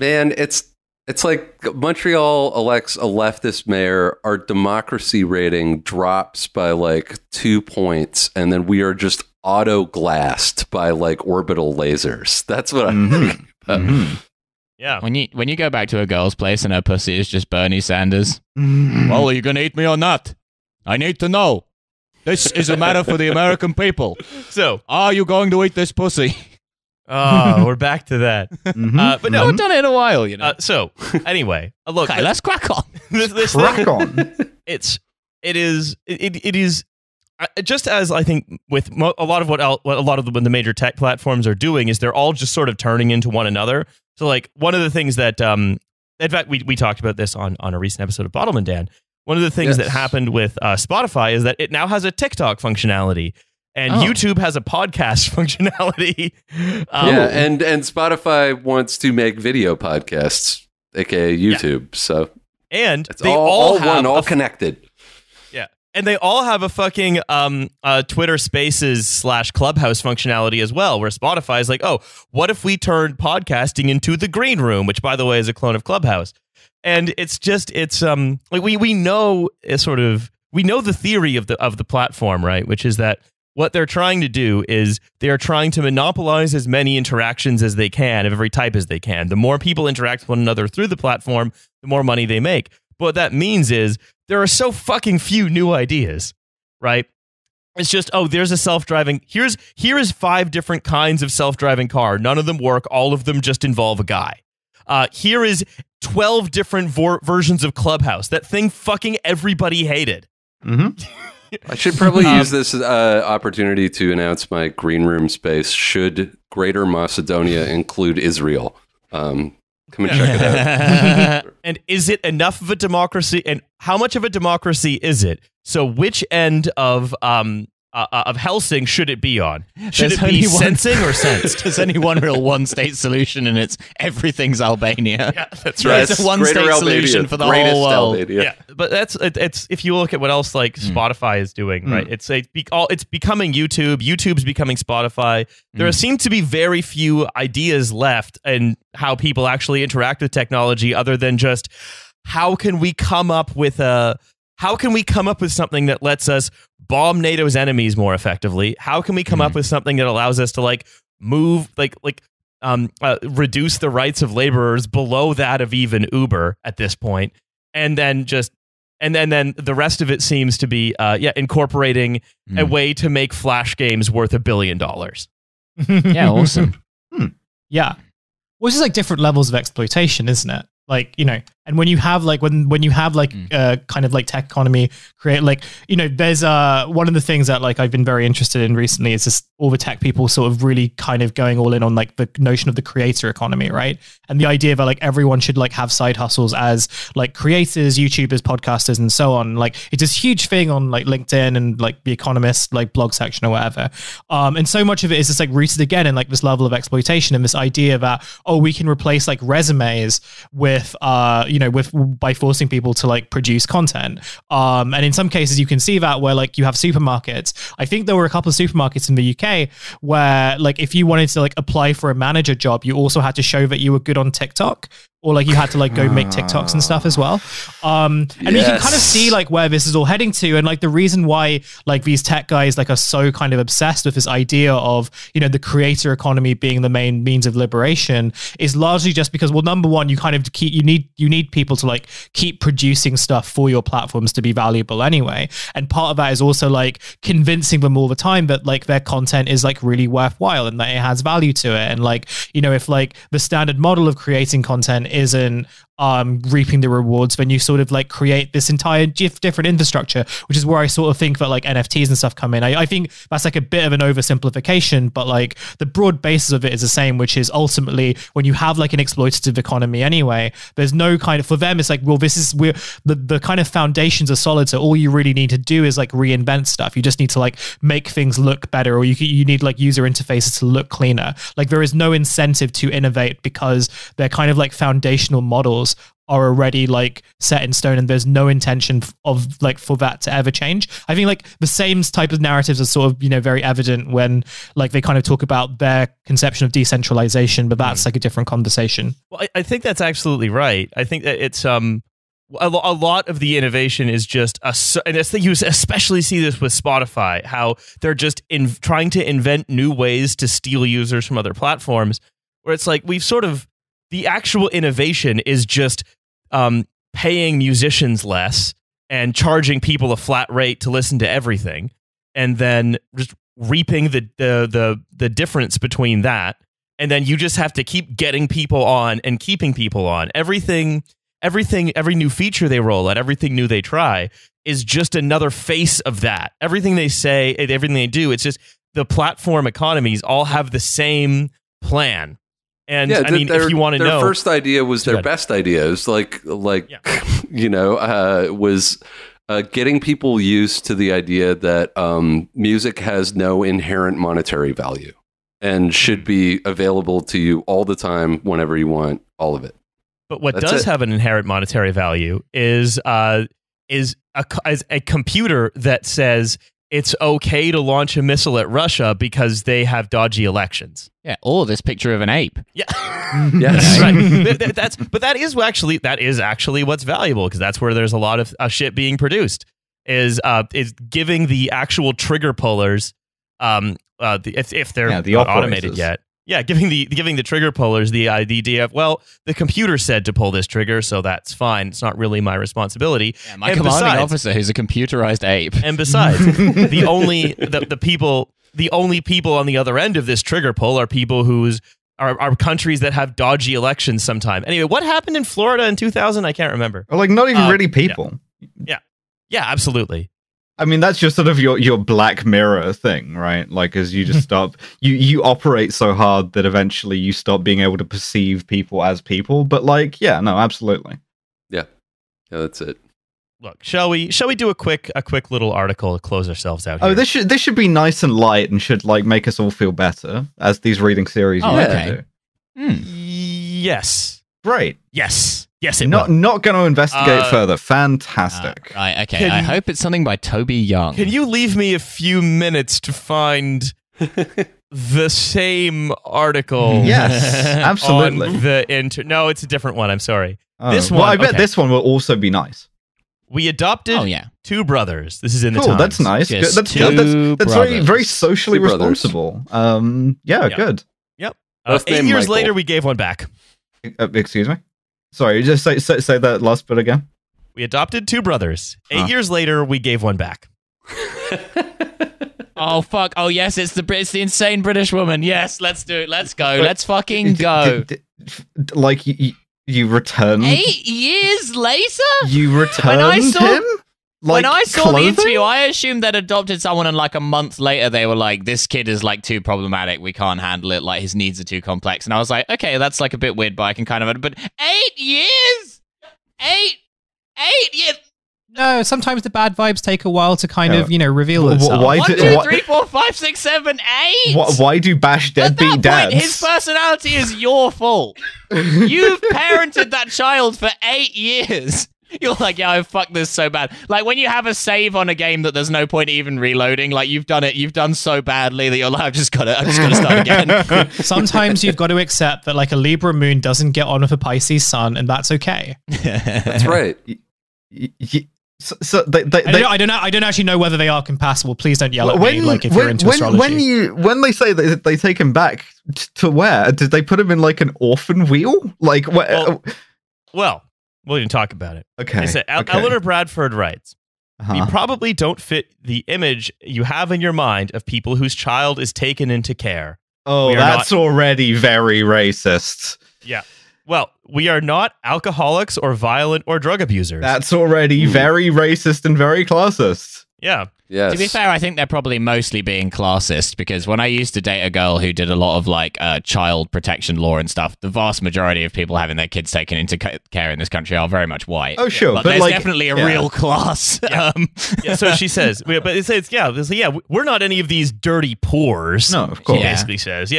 Man, it's like Montreal elects a leftist mayor, our democracy rating drops by like 2 points, and then we are just auto-glassed by like orbital lasers. That's what I'm thinking about. Yeah. When you go back to a girl's place and her pussy is just Bernie Sanders, well, are you going to eat me or not? I need to know. This is a matter for the American people. So, are you going to eat this pussy? Oh, we're back to that. But no, I haven't done it in a while, So anyway, look, okay, let's crack on. This crack thing, on. It is just as I think with a lot of what the major tech platforms are doing is they're all just sort of turning into one another. So like one of the things that, in fact, we talked about this on a recent episode of Bottleman Dan. One of the things that happened with Spotify is that it now has a TikTok functionality. And YouTube has a podcast functionality. And Spotify wants to make video podcasts, aka YouTube. So and it's they all have all connected. Yeah, and they all have a fucking Twitter Spaces / Clubhouse functionality as well, where Spotify is like, oh, what if we turned podcasting into the Green Room, which by the way is a clone of Clubhouse, and it's like we know we know the theory of the platform, right, which is that. What they're trying to do is they're trying to monopolize as many interactions as they can of every type as they can. The more people interact with one another through the platform, the more money they make. But what that means is there are so fucking few new ideas, right? It's just, there's a self-driving. Here is 5 different kinds of self-driving car. None of them work. All of them just involve a guy. Here is 12 different versions of Clubhouse. That thing fucking everybody hated. I should probably use this opportunity to announce my green room space should Greater Macedonia include Israel. Come and check it out. And is it enough of a democracy? And how much of a democracy is it? So which end of Helsing should it be on? Should it be sensing or sensed? There's only one real one-state solution, and it's everything's Albania. Yeah, that's right. It's a one-state solution for the whole world. Albania. Yeah, but it's if you look at what else like Spotify is doing, right? It's becoming YouTube. YouTube's becoming Spotify. There seem to be very few ideas left in how people actually interact with technology, other than just how can we come up with something that lets us bomb NATO's enemies more effectively? How can we come up with something that allows us to like move reduce the rights of laborers below that of even Uber at this point, and then the rest of it seems to be incorporating a way to make Flash games worth $1 billion. Yeah, awesome. Yeah. Which is like different levels of exploitation, isn't it? Like, you know, and when you have like when you have like kind of like tech economy create, like, you know, there's one of the things that like I've been very interested in recently is just all the tech people sort of really kind of going all in on like the notion of the creator economy, right? And the idea that like everyone should like have side hustles as like creators, YouTubers, podcasters, and so on. Like it's this huge thing on like LinkedIn and like The Economist like blog section or whatever. And so much of it is just like rooted again in like this level of exploitation and this idea that, oh, we can replace like resumes with by forcing people to like produce content. And in some cases you can see that where like you have supermarkets. I think there were a couple of supermarkets in the UK where like if you wanted to like apply for a manager job, you also had to show that you were good on TikTok, or like you had to like go make TikToks and stuff as well. And you can kind of see like where this is all heading to. And like the reason why like these tech guys like are so kind of obsessed with this idea of, you know, the creator economy being the main means of liberation is largely just because, well, number one, you kind of you need people to like keep producing stuff for your platforms to be valuable anyway. And part of that is also like convincing them all the time that like their content is like really worthwhile and that it has value to it. And like, you know, if like the standard model of creating content isn't reaping the rewards, then you sort of like create this entire different infrastructure, which is where I sort of think that like NFTs and stuff come in. I think that's like a bit of an oversimplification, but like the broad basis of it is the same, which is ultimately when you have like an exploitative economy anyway, there's no kind of, for them it's like, well, the kind of foundations are solid, so all you really need to do is like reinvent stuff. You just need to like make things look better, or you need like user interfaces to look cleaner. Like there is no incentive to innovate because they're kind of like foundational models are already like set in stone, and there's no intention of like for that to ever change. I think like the same type of narratives are sort of, you know, very evident when like they kind of talk about their conception of decentralization, but that's like a different conversation. Well, I think that's absolutely right. I think that it's a lot of the innovation is just and I think you especially see this with Spotify, how they're just trying to invent new ways to steal users from other platforms, where it's like the actual innovation is just paying musicians less and charging people a flat rate to listen to everything, and then just reaping the difference between that. And then you just have to keep getting people on and keeping people on. Every new feature they roll out, everything new they try is just another face of that. Everything they say, everything they do, it's just the platform economies all have the same plan. And I mean, if you want to know, their first idea was their best idea. It was you know, was getting people used to the idea that music has no inherent monetary value and should be available to you all the time, whenever you want, all of it. But what does have an inherent monetary value is a computer that says it's okay to launch a missile at Russia because they have dodgy elections. Yeah, or this picture of an ape. Yeah, yes, right. But that is actually what's valuable, because that's where there's a lot of shit being produced. Is giving the actual trigger pullers, if they're not automated yet. Yeah, giving the trigger pullers the idea of, well, the computer said to pull this trigger, so that's fine. It's not really my responsibility. Yeah, my commanding officer who's a computerized ape. And besides, the only people on the other end of this trigger pull are people whose are countries that have dodgy elections sometime. Anyway, what happened in Florida in 2000? I can't remember. Or like not even really people. Yeah, absolutely. I mean, that's just sort of your Black Mirror thing, right? Like, as you just stop, you operate so hard that eventually you stop being able to perceive people as people. But like, yeah, no, absolutely. Yeah, that's it. Look, shall we do a quick little article to close ourselves out here? Oh, this should be nice and light and should like make us all feel better, as these reading series usually do. Yes. Great. Yes, not going to investigate further. Fantastic. Right, okay. I hope it's something by Toby Young. Can you leave me a few minutes to find the same article? Yes, absolutely. On no, it's a different one. I'm sorry. Oh. This one. Well, I bet this one will also be nice. We adopted two brothers. This is in the Times. That's nice. Just that's good. That's very, very socially two responsible. Yep. Good. Yep. Both 8 named years Michael. later, we gave one back. Excuse me? Sorry, just say that last bit again. We adopted 2 brothers. 8 years later, we gave one back. Oh fuck! Oh yes, it's the insane British woman. Yes, let's do it. Let's go. Let's fucking go. Like you returned. 8 years later, You returned him. Like, when I saw clothing? the interview, I assumed they'd adopted someone, and like a month later, they were like, "This kid is like too problematic. We can't handle it. Like his needs are too complex." And I was like, "Okay, that's like a bit weird, but I can kind of." But 8 years, 8 years. No, sometimes the bad vibes take a while to kind Yeah. of, reveal themselves. Why 1, do- 2, why- 3, 4, 5, 6, 7, 8. Why do bash At that deadbeat point, dads? his personality is your fault. You've parented that child for 8 years. You're like, yeah, I fucked this so bad. Like when you have a save on a game that there's no point even reloading, like you've done so badly that you're like, I've just got to start again. Sometimes you've got to accept that like a Libra moon doesn't get on with a Pisces sun, and that's okay. That's right. So they I don't actually know whether they are compatible. Please don't yell at me. Like if you're into astrology. when they say that they take him back to where, did they put him in like an orphan wheel? Like what? Well, we can talk about it. Okay. They said, okay. Eleanor Bradford writes, "We Uh-huh. probably don't fit the image you have in your mind of people whose child is taken into care. Oh, we are that's already very racist. Yeah. Well, we are not alcoholics or violent or drug abusers. That's already very racist and very classist. Yeah. Yes. To be fair, I think they're probably mostly being classist because when I used to date a girl who did a lot of like child protection law and stuff, the vast majority of people having their kids taken into care in this country are very much white. Oh, sure. But But there's like, definitely a real class. Yeah. So she says, but we're not any of these dirty poors. No, of course. Yeah. Basically says,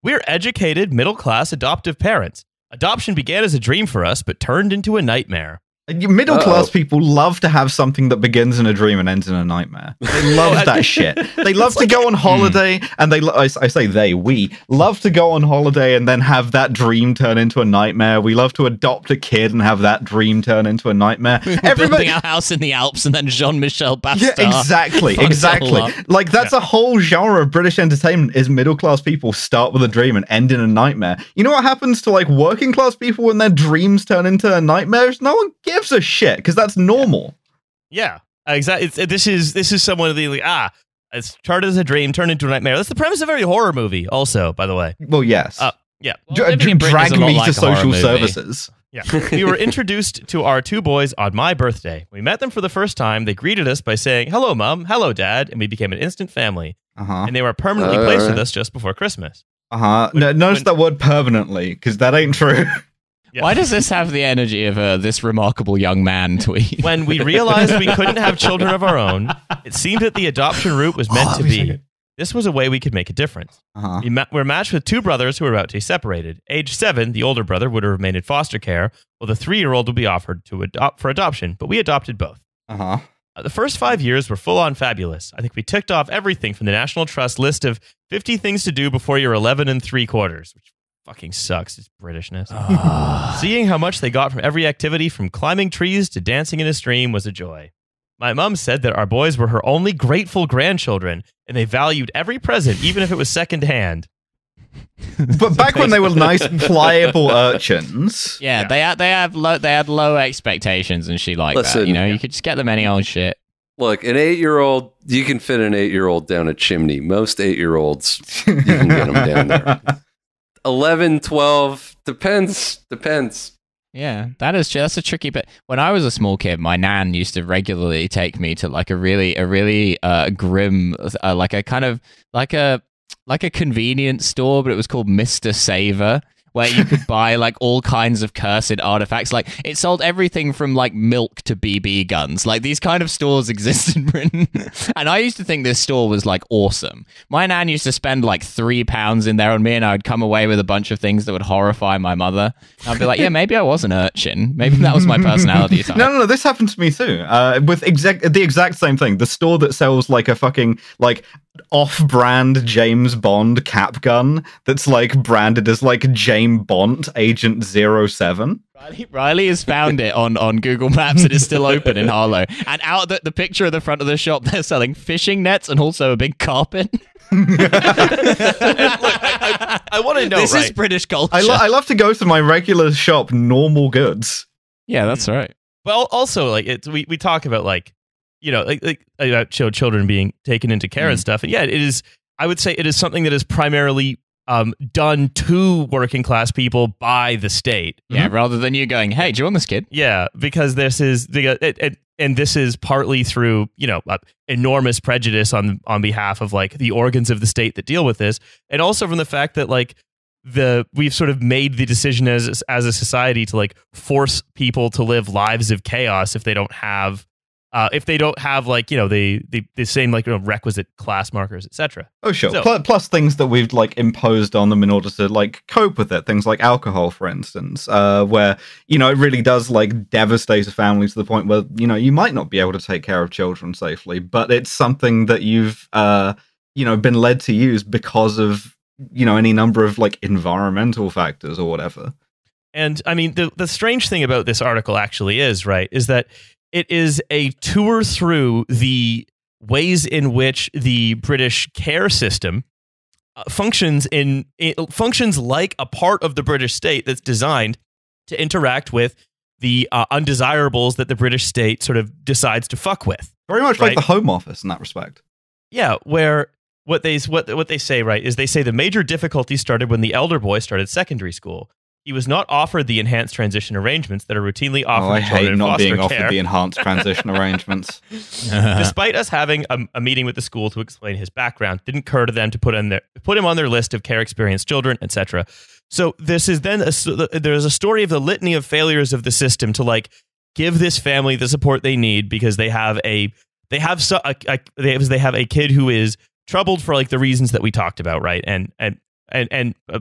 we're educated, middle class, adoptive parents. Adoption began as a dream for us, but turned into a nightmare. Middle class people love to have something that begins in a dream and ends in a nightmare. They love that shit. They love to go on holiday, and we love to go on holiday and then have that dream turn into a nightmare. We love to adopt a kid and have that dream turn into a nightmare. Building a house in the Alps and then Jean-Michel Bastard. Yeah, exactly. Like that's a whole genre of British entertainment is middle class people start with a dream and end in a nightmare. You know what happens to like working class people when their dreams turn into nightmares? No one gives a shit because that's normal. Yeah, exactly. This is someone of the it started as a dream, turned into a nightmare. That's the premise of every horror movie, also, by the way. Well, yes. Yeah. Well, living in Britain is Drag a lot me like to a horror social movie. services. Yeah. We were introduced to our 2 boys on my birthday. We met them for the first time. They greeted us by saying, "Hello, Mom. Hello, Dad." And we became an instant family. Uh-huh. And they were permanently placed with us just before Christmas. Uh-huh. Notice that word permanently, because that ain't true. Yeah. Why does this have the energy of this remarkable young man tweet? When we realized we couldn't have children of our own, it seemed that the adoption route was meant to be. This was a way we could make a difference. Uh-huh. We're matched with 2 brothers who were about to be separated. Age 7, the older brother would have remained in foster care, while the 3-year-old would be offered to adopt for adoption, but we adopted both. Uh-huh. The first 5 years were full on fabulous. I think we ticked off everything from the National Trust list of 50 things to do before you're 11 3/4, which fucking sucks. It's Britishness. Seeing how much they got from every activity, from climbing trees to dancing in a stream, was a joy. My mom said that our boys were her only grateful grandchildren, and they valued every present, even if it was secondhand. But back when they were nice, pliable urchins. Yeah, they had low expectations and she liked that. Listen, You could just get them any old shit. Look, an 8-year-old, you can fit an 8-year-old down a chimney. Most 8-year-olds, you can get them down there. 11, 12, depends. Yeah, that's a tricky bit. When I was a small kid, my nan used to regularly take me to like a really grim, like a convenience store, but it was called Mr. Saver, where you could buy like all kinds of cursed artifacts. Like it sold everything from like milk to BB guns. Like these kind of stores exist in Britain. And I used to think this store was like awesome. My nan used to spend like £3 in there on me, and I would come away with a bunch of things that would horrify my mother. I'd be like, yeah, maybe I was an urchin. Maybe that was my personality type. No, this happened to me too. With the exact same thing. The store that sells like a fucking like off-brand James Bond cap gun that's like branded as like James Bond Agent 07. Riley has found it on Google Maps. It is still open in Harlow. And out the picture of the front of the shop, they're selling fishing nets and also a big carpet. I want to know. This is British culture. I love to go to my regular shop, Normal Goods. Yeah, that's right. Well, also, like we talk about like, you know, like about children being taken into care and stuff. And yeah, it is. I would say it is something that is primarily done to working class people by the state. Yeah, rather than you going, hey, do you want this kid? Yeah, because this is and this is partly through, you know, enormous prejudice on behalf of like the organs of the state that deal with this, and also from the fact that like we've sort of made the decision as a society to like force people to live lives of chaos if they don't have like, you know, the same like, you know, requisite class markers, etc. Oh sure. So, Plus things that we've like imposed on them in order to like cope with it. Things like alcohol, for instance, where, you know, it really does like devastate a family to the point where, you know, you might not be able to take care of children safely, but it's something that you've you know, been led to use because of, you know, any number of like environmental factors or whatever. And I mean, the strange thing about this article actually is that it is a tour through the ways in which the British care system functions like a part of the British state that's designed to interact with the undesirables that the British state sort of decides to fuck with. Very much like the Home Office in that respect. Yeah, where what they say, right, is they say the major difficulty started when the elder boy started secondary school. He was not offered the enhanced transition arrangements that are routinely offered to children in foster care. I hate not being offered the enhanced transition arrangements. Despite us having a meeting with the school to explain his background, didn't occur to them to put him on their list of care experienced children, etc. So this is then there's a story of the litany of failures of the system to like give this family the support they need because they have a kid who is troubled for like the reasons that we talked about, right? And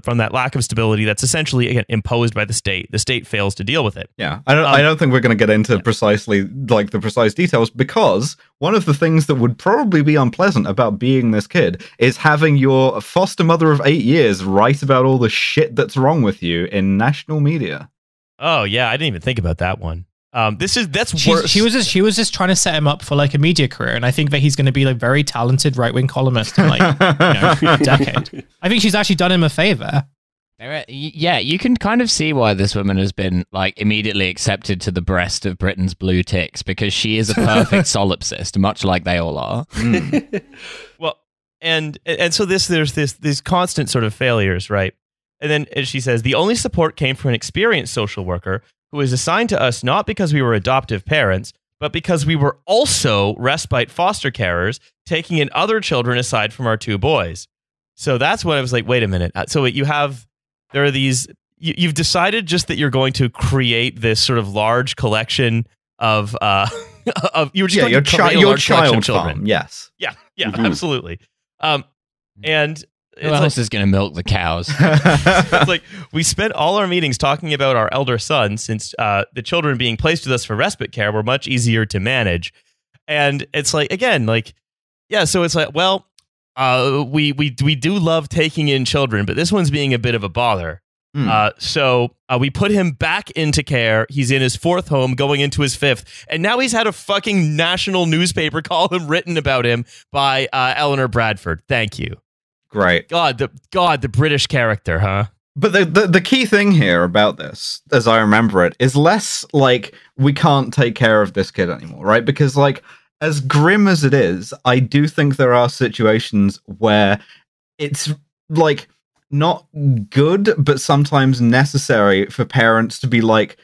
from that lack of stability that's essentially, again, imposed by the state. The state fails to deal with it. Yeah, I don't think we're going to get into precisely like the precise details, because one of the things that would probably be unpleasant about being this kid is having your foster mother of 8 years write about all the shit that's wrong with you in national media. Oh yeah, I didn't even think about that one. That's worse. She was just trying to set him up for like a media career, and I think that he's going to be like very talented right-wing columnist in like a decade. I think she's actually done him a favor. Yeah, you can kind of see why this woman has been like immediately accepted to the breast of Britain's blue ticks, because she is a perfect solipsist, much like they all are. Well, and so there's these constant sort of failures, right? And then as she says, the only support came from an experienced social worker who was assigned to us not because we were adoptive parents, but because we were also respite foster carers, taking in other children aside from our two boys. So that's when I was like, wait a minute. So there are these, you've decided just that you're going to create this sort of large collection of you were just going to create a large collection of children. Farm, yes. Yeah, absolutely. And who else is going to milk the cows? It's like we spent all our meetings talking about our elder son, since the children being placed with us for respite care were much easier to manage. And it's like, again, like, yeah, so it's like, well, we do love taking in children, but this one's being a bit of a bother. So we put him back into care. He's in his 4th home, going into his 5th. And now he's had a fucking national newspaper column written about him by Eleanor Bradford. Thank you. Great. God, the British character, huh? But the key thing here about this, as I remember it, is less like we can't take care of this kid anymore, right? Because like, as grim as it is, I do think there are situations where it's like not good, but sometimes necessary for parents to be like,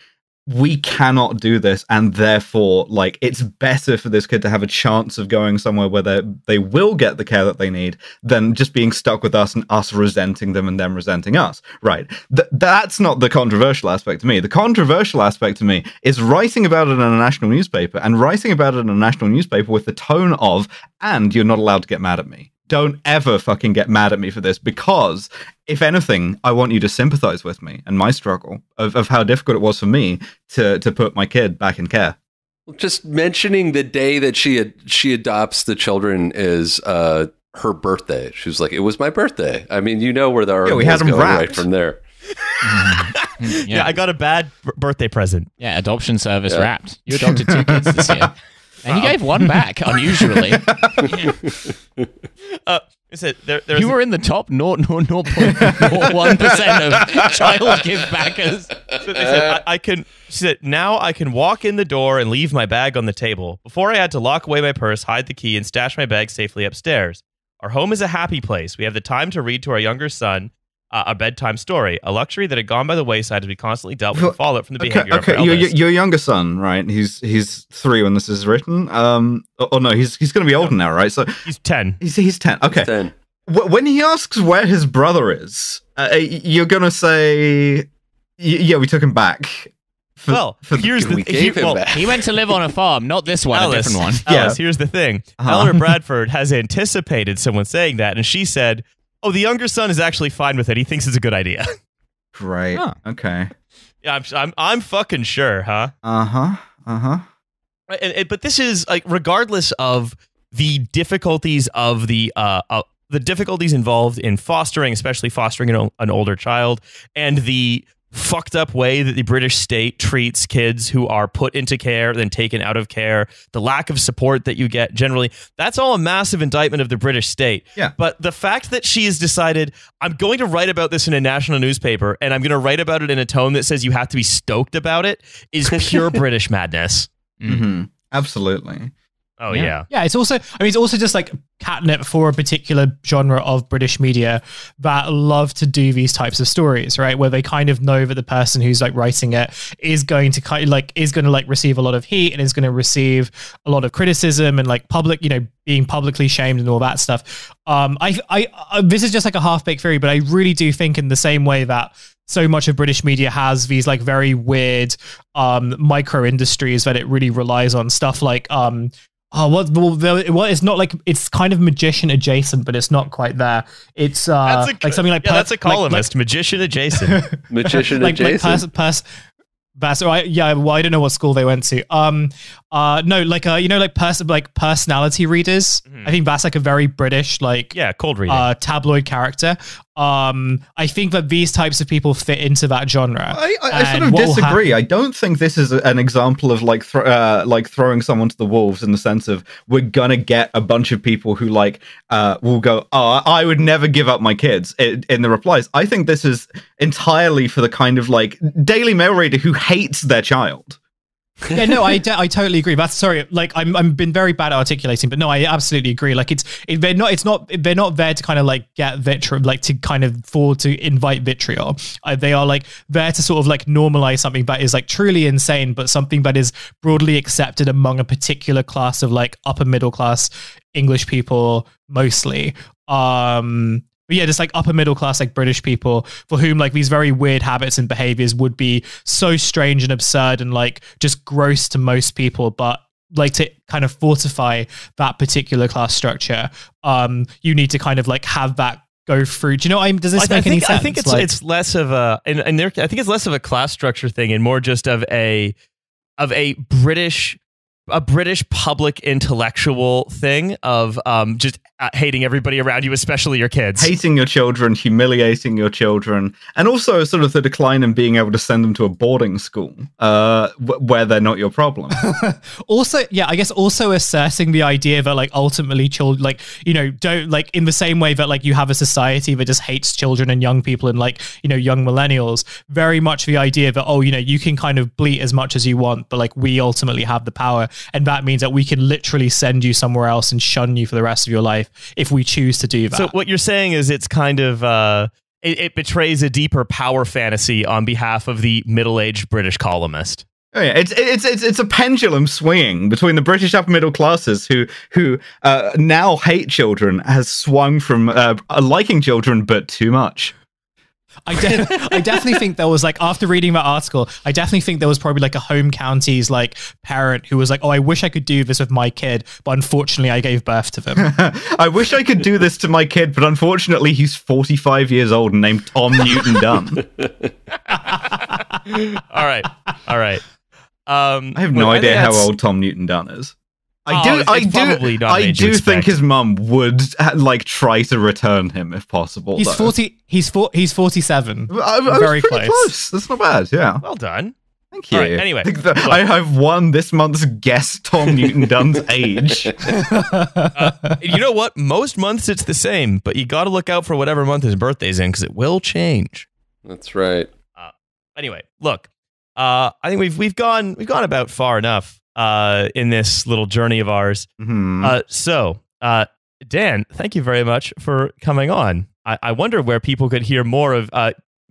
we cannot do this, and therefore, like, it's better for this kid to have a chance of going somewhere where they will get the care that they need than just being stuck with us and us resenting them and them resenting us, right? That's not the controversial aspect to me. The controversial aspect to me is writing about it in a national newspaper, and writing about it in a national newspaper with the tone of, and you're not allowed to get mad at me. Don't ever fucking get mad at me for this, because if anything, I want you to sympathize with me and my struggle of how difficult it was for me to put my kid back in care. Just mentioning the day that she adopts the children is her birthday. She was like, it was my birthday. I mean, you know where the we had them wrapped right from there. Yeah, I got a bad birthday present. Yeah, adoption service wrapped. You adopted 2 kids this year. And you gave one back, unusually. There's You were in the top 0.01% of child give backers. So they said, she said, now I can walk in the door and leave my bag on the table. Before I had to lock away my purse, hide the key, and stash my bag safely upstairs. Our home is a happy place. We have the time to read to our younger son a bedtime story, a luxury that had gone by the wayside as we constantly dealt with the fallout from the behavior of our eldest. Your younger son, right? He's 3 when this is written. No, he's going to be older now, right? So he's 10. He's 10. Okay. He's 10. When he asks where his brother is, you're going to say, yeah, we took him back. Here's the thing. He went to live on a farm, not this one, Alice, a different one. Alice, here's the thing. Eleanor Bradford has anticipated someone saying that, and she said, oh, the younger son is actually fine with it. He thinks it's a good idea. Great. Huh. Okay. Yeah, I'm fucking sure, huh? But this is like, regardless of the difficulties of the difficulties involved in fostering, especially fostering an older child, and the fucked up way that the British state treats kids who are put into care, then taken out of care, the lack of support that you get generally, that's all a massive indictment of the British state. Yeah. But the fact that she has decided, I'm going to write about this in a national newspaper, and I'm going to write about it in a tone that says you have to be stoked about it, is pure British madness. Mm-hmm. Absolutely. Oh, yeah. Yeah, it's also just like catnip for a particular genre of British media that love to do these types of stories, right? Where they kind of know that the person who's like writing it is going to receive a lot of heat and is going to receive a lot of criticism and like public, being publicly shamed and all that stuff. This is just like a half-baked theory, but I really do think in the same way that so much of British media has these like very weird micro industries that it really relies on, stuff like it's not like, it's kind of magician adjacent, but it's not quite there. It's like something like that's a columnist, magician adjacent. Magician adjacent. I don't know what school they went to. Personality readers. Mm-hmm. I think that's like a very British, cold reading, tabloid character. I think that these types of people fit into that genre. I sort of disagree. I don't think this is an example of throwing someone to the wolves, in the sense of we're gonna get a bunch of people who will go, oh, I would never give up my kids in the replies. I think this is entirely for the kind of Daily Mail reader who hates their child. Yeah, no, I totally agree. That's I'm been very bad at articulating, but no, I absolutely agree. They're not there to kind of get vitriol, to kind of to invite vitriol. They are there to sort of normalize something that is truly insane, but something that is broadly accepted among a particular class of upper middle class English people mostly. But yeah, just upper middle class British people for whom these very weird habits and behaviors would be so strange and absurd and just gross to most people, but to kind of fortify that particular class structure, you need to kind of have that go through. Do you know what I mean? Does this make any sense? I think it's less of a I think it's less of a class structure thing and more just of a British public intellectual thing of just hating everybody around you, especially your kids. Hating your children, humiliating your children, and also sort of the decline in being able to send them to a boarding school where they're not your problem. Also, yeah, I guess also asserting the idea that ultimately children, don't in the same way that you have a society that just hates children and young people and young millennials, very much the idea that, you can kind of bleat as much as you want, but we ultimately have the power. And that means that we can literally send you somewhere else and shun you for the rest of your life if we choose to do that. So what you're saying is it's kind of it betrays a deeper power fantasy on behalf of the middle-aged British columnist. Oh yeah, it's a pendulum swinging between the British upper middle classes who now hate children, has swung from liking children but too much. I definitely think there was after reading that article, I definitely think there was probably a home counties parent who was oh, I wish I could do this with my kid, but unfortunately I gave birth to them. I wish I could do this to my kid, but unfortunately he's 45 years old and named Tom Newton Dunn. All right. I have no idea how old Tom Newton Dunn is. I do think his mum would like try to return him if possible. He's 40. He's 47. I was Very pretty close. That's not bad. Yeah. Well done. Thank you. All right, anyway, I have won this month's Guess Tom Newton Dunn's age. You know what? Most months it's the same, but you got to look out for whatever month his birthday's in because it will change. That's right. Anyway, look, I think we've gone about far enough in this little journey of ours. So, Dan, thank you very much for coming on. I wonder where people could hear more of.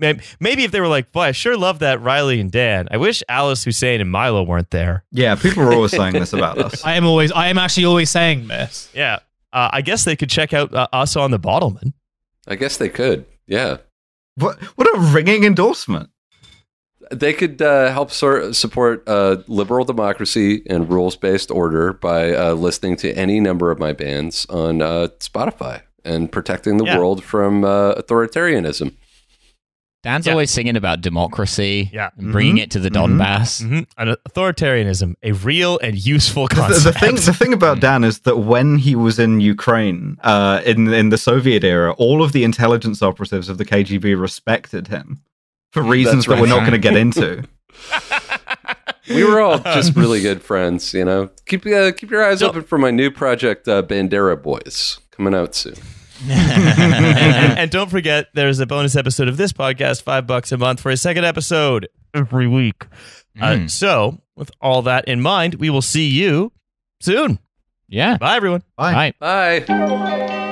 Maybe if they were like, boy, I sure love that Riley and Dan. I wish Alice, Hussein, and Milo weren't there. Yeah, people are always saying this about us. I am actually always saying this. Yeah. I guess they could check out us on The Bottleman. I guess they could. Yeah. What a ringing endorsement. They could help support liberal democracy and rules-based order by listening to any number of my bands on Spotify and protecting the world from authoritarianism. Dan's always singing about democracy, and bringing it to the Donbass. And authoritarianism, a real and useful concept. The thing about Dan is that when he was in Ukraine, in the Soviet era, all of the intelligence operatives of the KGB respected him for reasons that we're not going to get into. We were all just really good friends, you know. Keep your eyes open for my new project, Bandera Boys, coming out soon. and don't forget, there's a bonus episode of this podcast, $5 a month for a second episode every week. So, with all that in mind, we will see you soon. Yeah. Bye, everyone. Bye. Bye.